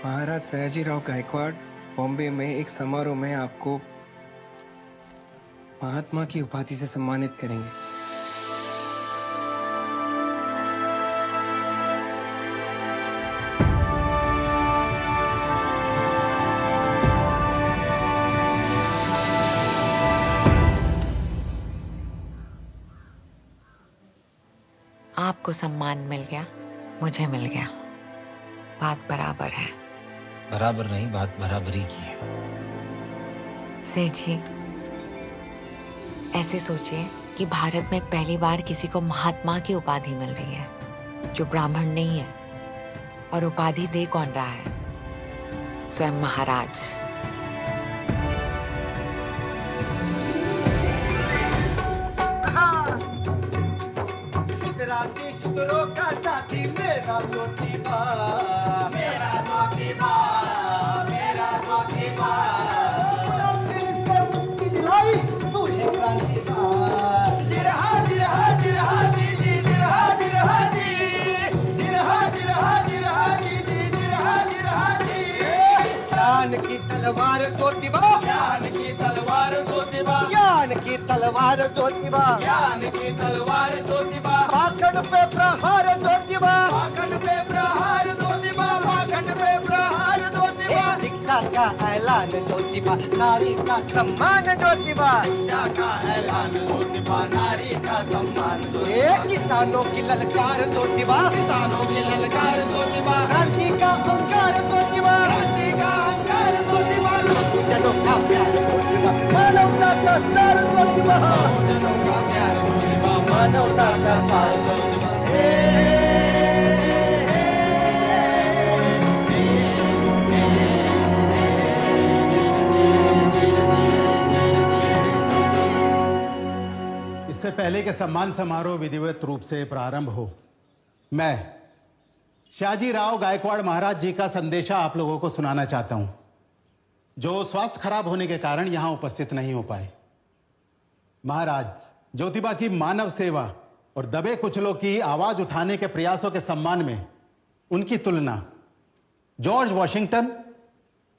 [SPEAKER 18] महाराज सयाजीराव गायकवाड़ बॉम्बे में एक समारोह में आपको महात्मा की उपाधि से सम्मानित करेंगे।
[SPEAKER 11] आपको सम्मान मिल गया, मुझे मिल गया। बात बराबर है।
[SPEAKER 6] बराबर नहीं, बात बराबरी की है।
[SPEAKER 11] सेठ जी, ऐसे सोचिए कि भारत में पहली बार किसी को महात्मा की उपाधि मिल रही है जो ब्राह्मण नहीं है, और उपाधि दे कौन रहा है? स्वयं महाराज।
[SPEAKER 23] शुक्रों का साथी मेरा ज्योतिबा, मेरा ज्योतिबा, मेरा ज्योतिबा। तेरी से मुक्ति दिलाई तू है क्रांतिबा। जिरहा जिरहा जिरहा जी जी, जिरहा जिरहा जी, जिरहा जिरहा जिरहा जी जी, जिरहा जिरहा जी। ज्ञान की तलवार ज्योतिबा, ज्ञान की तलवार ज्योतिबा, ज्ञान की तलवार ज्योतिबा, ज्ञान की तलवार ज्योतिबा। पाखंड पे प्रहार ज्योतिबा, पाखंड पे प्रहार ज्योतिबा, पाखंड पे प्रहार ज्योतिबा। शिक्षा का ऐलान ज्योतिबा, नारी का सम्मान ज्योतिबा, शिक्षा का ऐलान ज्योतिबा, नारी का सम्मान ज्योतिबा। किसानों की ललकार ज्योतिबा, किसानों की ललकार ज्योतिबा। क्रांति का अंकार ज्योतिबा, क्रांति का अंकार ज्योतिबा। जनों का प्यार ज्योतिबा, मानवता का सार ज्योतिबा, जनों का प्यार ज्योतिबा, मानवता का सार ज्योतिबा।
[SPEAKER 22] इससे पहले कि सम्मान समारोह विधिवत रूप से प्रारंभ हो, मैं शाहजी राव गायकवाड़ महाराज जी का संदेशा आप लोगों को सुनाना चाहता हूं।
[SPEAKER 24] जो स्वास्थ्य खराब होने के कारण यहां उपस्थित नहीं हो पाए। महाराज, ज्योतिबा की मानव सेवा और दबे कुचलों की आवाज उठाने के प्रयासों के सम्मान में उनकी तुलना जॉर्ज वॉशिंगटन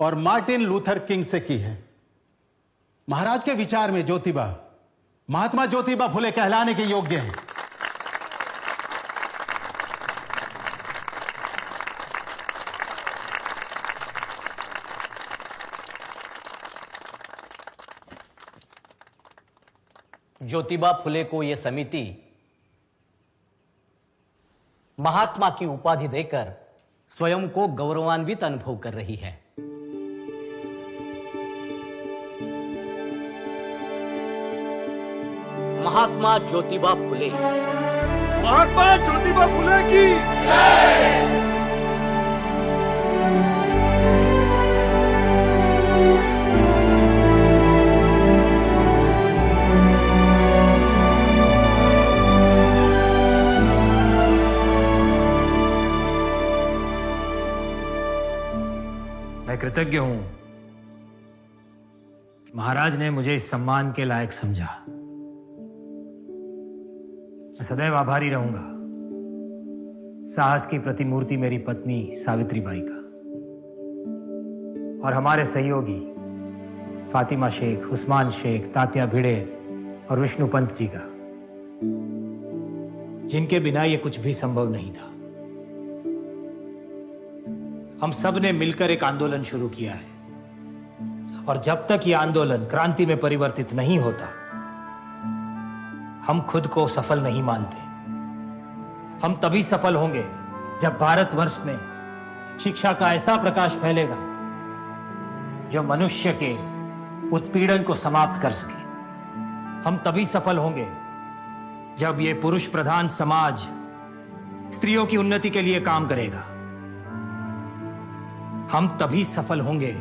[SPEAKER 24] और मार्टिन लूथर किंग से की है। महाराज के विचार में ज्योतिबा महात्मा ज्योतिबा फुले कहलाने के योग्य हैं।
[SPEAKER 2] ज्योतिबा फुले को यह समिति महात्मा की उपाधि देकर स्वयं को गौरवान्वित अनुभव कर रही है। महात्मा ज्योतिबा फुले।
[SPEAKER 23] महात्मा ज्योतिबा फुले की जय।
[SPEAKER 6] मैं कृतज्ञ हूं कि महाराज ने मुझे इस सम्मान के लायक समझा। मैं सदैव आभारी रहूंगा साहस की प्रतिमूर्ति मेरी पत्नी सावित्रीबाई का और हमारे सहयोगी फातिमा शेख, उस्मान शेख, तात्या भिड़े और विष्णु पंत जी का, जिनके बिना यह कुछ भी संभव नहीं था। हम सब ने मिलकर एक आंदोलन शुरू किया है और जब तक यह आंदोलन क्रांति में परिवर्तित नहीं होता, हम खुद को सफल नहीं मानते। हम तभी सफल होंगे जब भारतवर्ष में शिक्षा का ऐसा प्रकाश फैलेगा जो मनुष्य के उत्पीड़न को समाप्त कर सके। हम तभी सफल होंगे जब यह पुरुष प्रधान समाज स्त्रियों की उन्नति के लिए काम करेगा। हम तभी सफल होंगे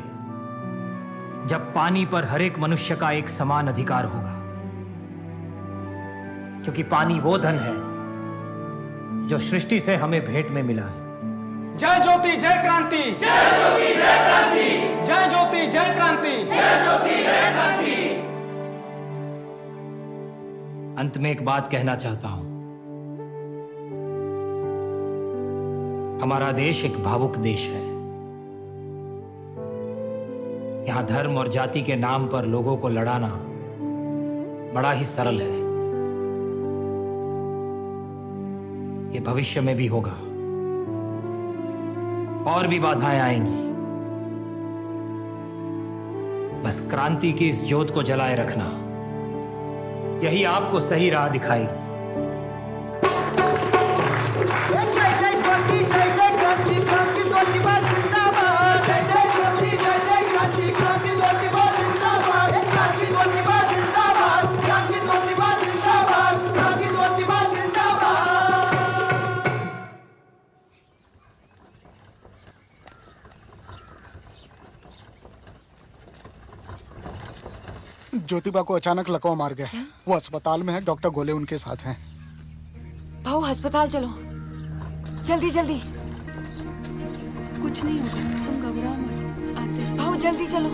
[SPEAKER 6] जब पानी पर हर एक मनुष्य का एक समान अधिकार होगा, क्योंकि पानी वो धन है जो सृष्टि से हमें भेंट में मिला है।
[SPEAKER 14] जय ज्योति जय क्रांति, जय ज्योति जय क्रांति, जय ज्योति जय क्रांति, जय ज्योति जय क्रांति।
[SPEAKER 6] अंत में एक बात कहना चाहता हूं। हमारा देश एक भावुक देश है। यहां धर्म और जाति के नाम पर लोगों को लड़ाना बड़ा ही सरल है। ये भविष्य में भी होगा, और भी बाधाएं आएंगी। बस क्रांति की इस ज्योत को जलाए रखना, यही आपको सही राह दिखाएगी।
[SPEAKER 8] ज्योतिबा को अचानक लकवा मार गया। वो अस्पताल में है, डॉक्टर गोले उनके साथ हैं।
[SPEAKER 4] भाऊ अस्पताल चलो, जल्दी जल्दी।
[SPEAKER 16] कुछ नहीं होगा, तुम घबराओ मत। आते हैं।
[SPEAKER 4] भाऊ जल्दी चलो।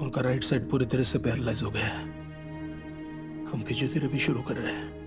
[SPEAKER 15] उनका राइट साइड पूरी तरह से पैरालाइज हो गया है। हम फिजियोथेरेपी शुरू कर रहे हैं।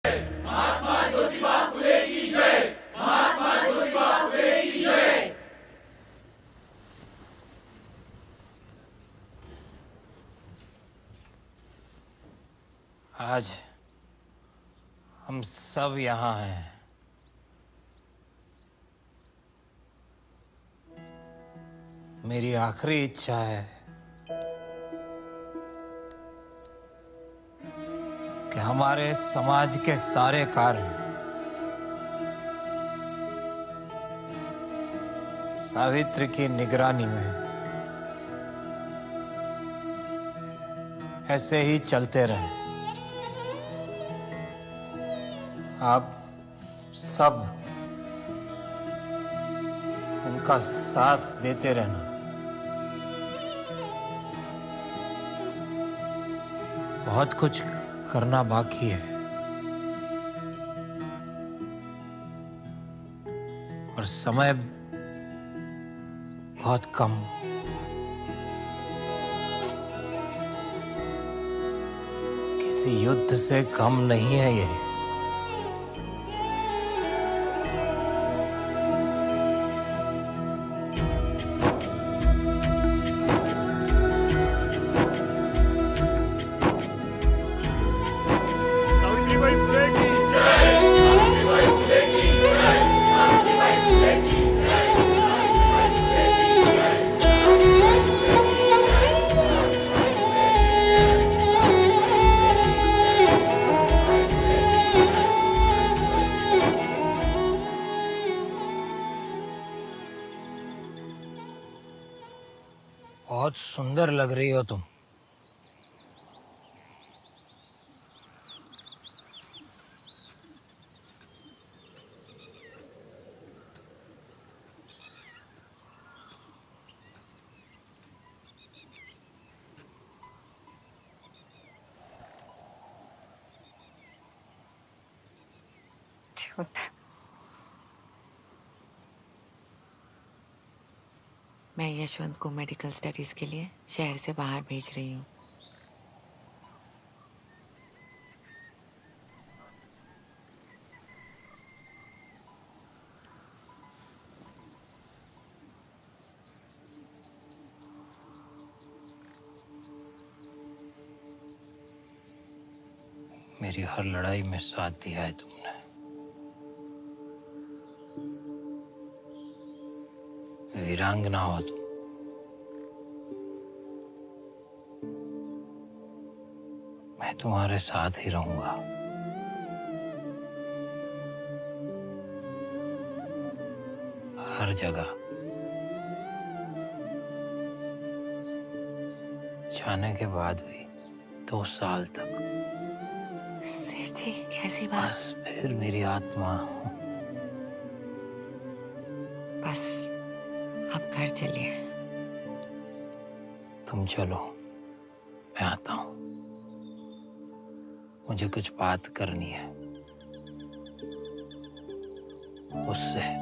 [SPEAKER 23] महात्मा ज्योतिबा फुले की जय। महात्मा ज्योतिबा फुले की जय।
[SPEAKER 6] आज हम सब यहाँ हैं। मेरी आखिरी इच्छा है कि हमारे समाज के सारे कार्य सावित्री की निगरानी में ऐसे ही चलते रहें। आप सब उनका साथ देते रहना। बहुत कुछ करना बाकी है और समय बहुत कम। किसी युद्ध से कम नहीं है ये। बहुत सुंदर लग रही हो तुम।
[SPEAKER 11] मैं यशवंत को मेडिकल स्टडीज के लिए शहर से बाहर भेज रही हूँ।
[SPEAKER 6] मेरी हर लड़ाई में साथ दिया है तुमने। वीरांगना हो तुम। मैं तुम्हारे साथ ही रहूंगा। हर जगह। जाने के बाद भी 2 साल तक।
[SPEAKER 11] सेठ जी कैसी बात?
[SPEAKER 6] बस फिर मेरी आत्मा।
[SPEAKER 11] बस अब घर चलिए।
[SPEAKER 6] तुम चलो, मैं आता हूं। मुझे कुछ बात करनी है उससे।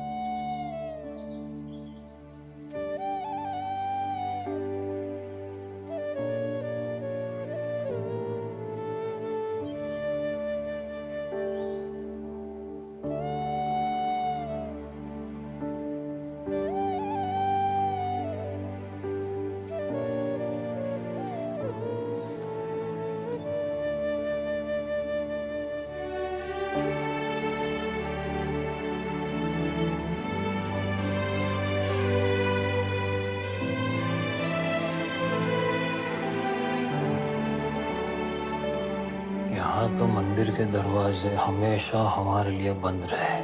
[SPEAKER 6] यहाँ तो मंदिर के दरवाजे हमेशा हमारे लिए बंद रहे।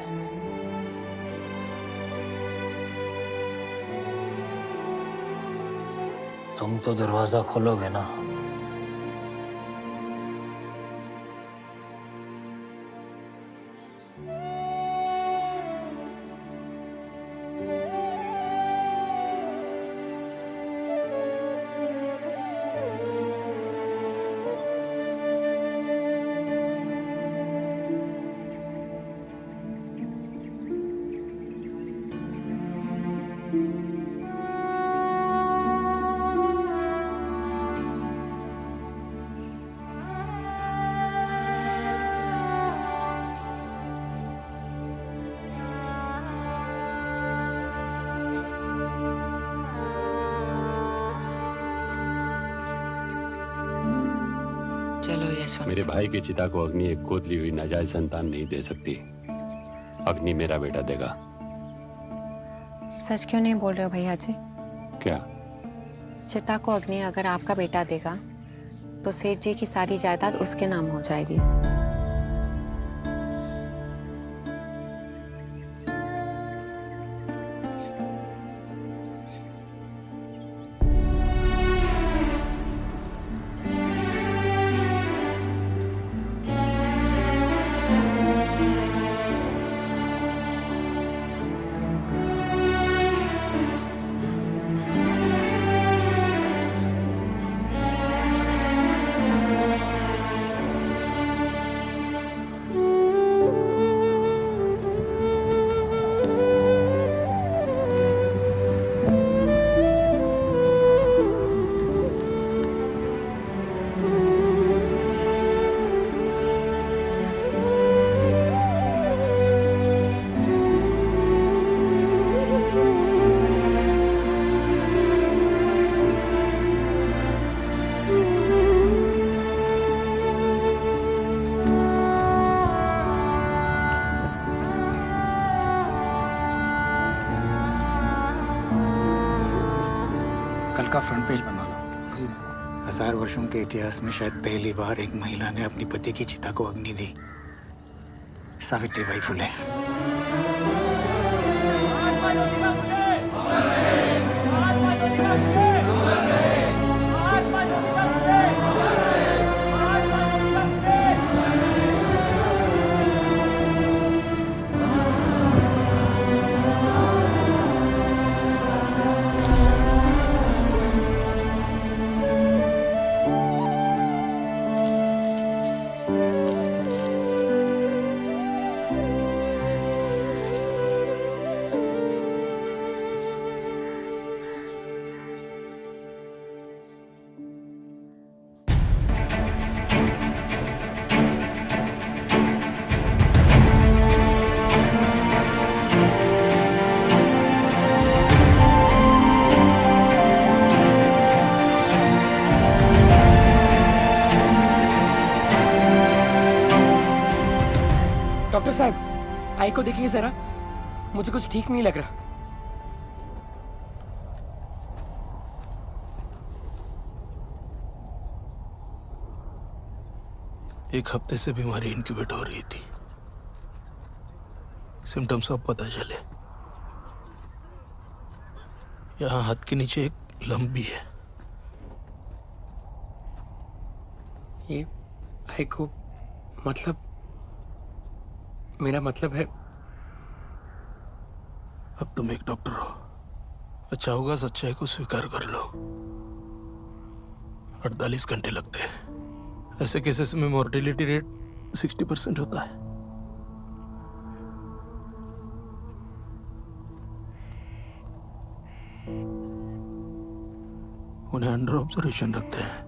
[SPEAKER 6] तुम तो दरवाजा खोलोगे ना?
[SPEAKER 11] चलो यशवंत।
[SPEAKER 9] मेरे भाई की चिता को अग्नि एक गोद ली हुई नाजायज संतान नहीं दे सकती। अग्नि मेरा बेटा देगा।
[SPEAKER 11] सच क्यों नहीं बोल रहे हो भैया जी?
[SPEAKER 9] क्या?
[SPEAKER 11] चिता को अग्नि अगर आपका बेटा देगा तो सेठ जी की सारी जायदाद उसके नाम हो जाएगी।
[SPEAKER 8] कल का फ्रंट पेज बना लो। 1000 वर्षों के इतिहास में शायद पहली बार एक महिला ने अपनी पति की चिता को अग्नि दी। सावित्रीबाई फुले।
[SPEAKER 10] डॉक्टर साहब, आई को देखिए जरा, मुझे कुछ ठीक नहीं लग रहा।
[SPEAKER 15] एक हफ्ते से बीमारी इंक्यूबेट हो रही थी। सिम्टम्स अब पता चले। यहाँ हाथ के नीचे एक लंप भी है।
[SPEAKER 10] ये आई को मतलब, मेरा मतलब है,
[SPEAKER 15] अब तुम एक डॉक्टर हो। अच्छा होगा सच्चाई को स्वीकार कर लो। 48 घंटे लगते हैं। ऐसे केसेस में मोर्टेलिटी रेट 60% होता है। उन्हें अंडर ऑब्जर्वेशन रखते हैं।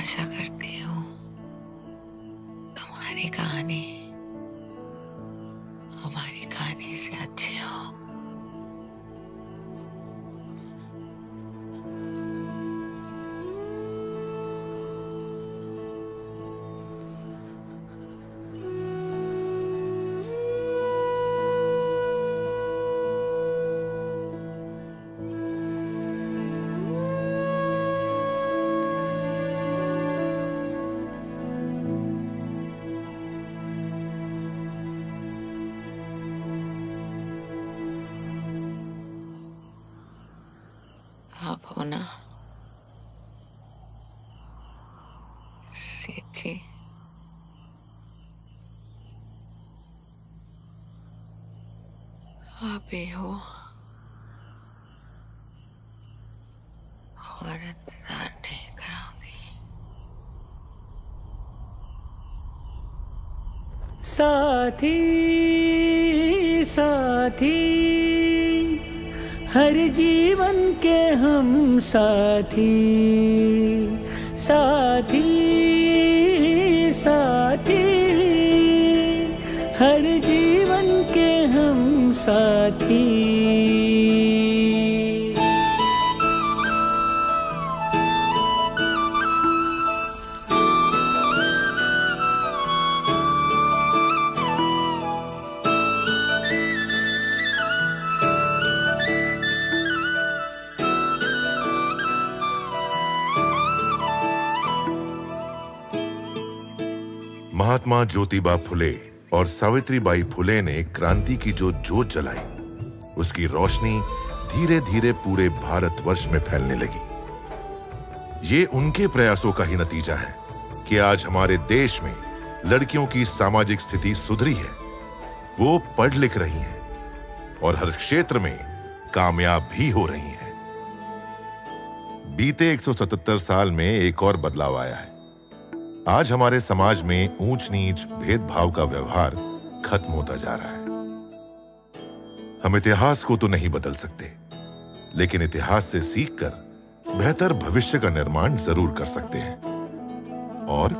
[SPEAKER 11] आशा करती हूँ तुम्हारी कहानी हमारी कहानी से अच्छी हो। आप हो ना सेठ जी? आप ही हो और इंतजार नहीं कराऊंगी।
[SPEAKER 14] साथी
[SPEAKER 3] साथी, हर जीवन के हम साथी, साथी साथी, हर जीवन के हम साथी।
[SPEAKER 20] महात्मा ज्योतिबा फुले और सावित्रीबाई फुले ने क्रांति की जो जोत जलाई, उसकी रोशनी धीरे धीरे पूरे भारतवर्ष में फैलने लगी। ये उनके प्रयासों का ही नतीजा है कि आज हमारे देश में लड़कियों की सामाजिक स्थिति सुधरी है, वो पढ़ लिख रही हैं और हर क्षेत्र में कामयाब भी हो रही हैं। बीते 177 साल में एक और बदलाव आया है। आज हमारे समाज में ऊंच नीच भेदभाव का व्यवहार खत्म होता जा रहा है। हम इतिहास को तो नहीं बदल सकते, लेकिन इतिहास से सीखकर बेहतर भविष्य का निर्माण जरूर कर सकते हैं। और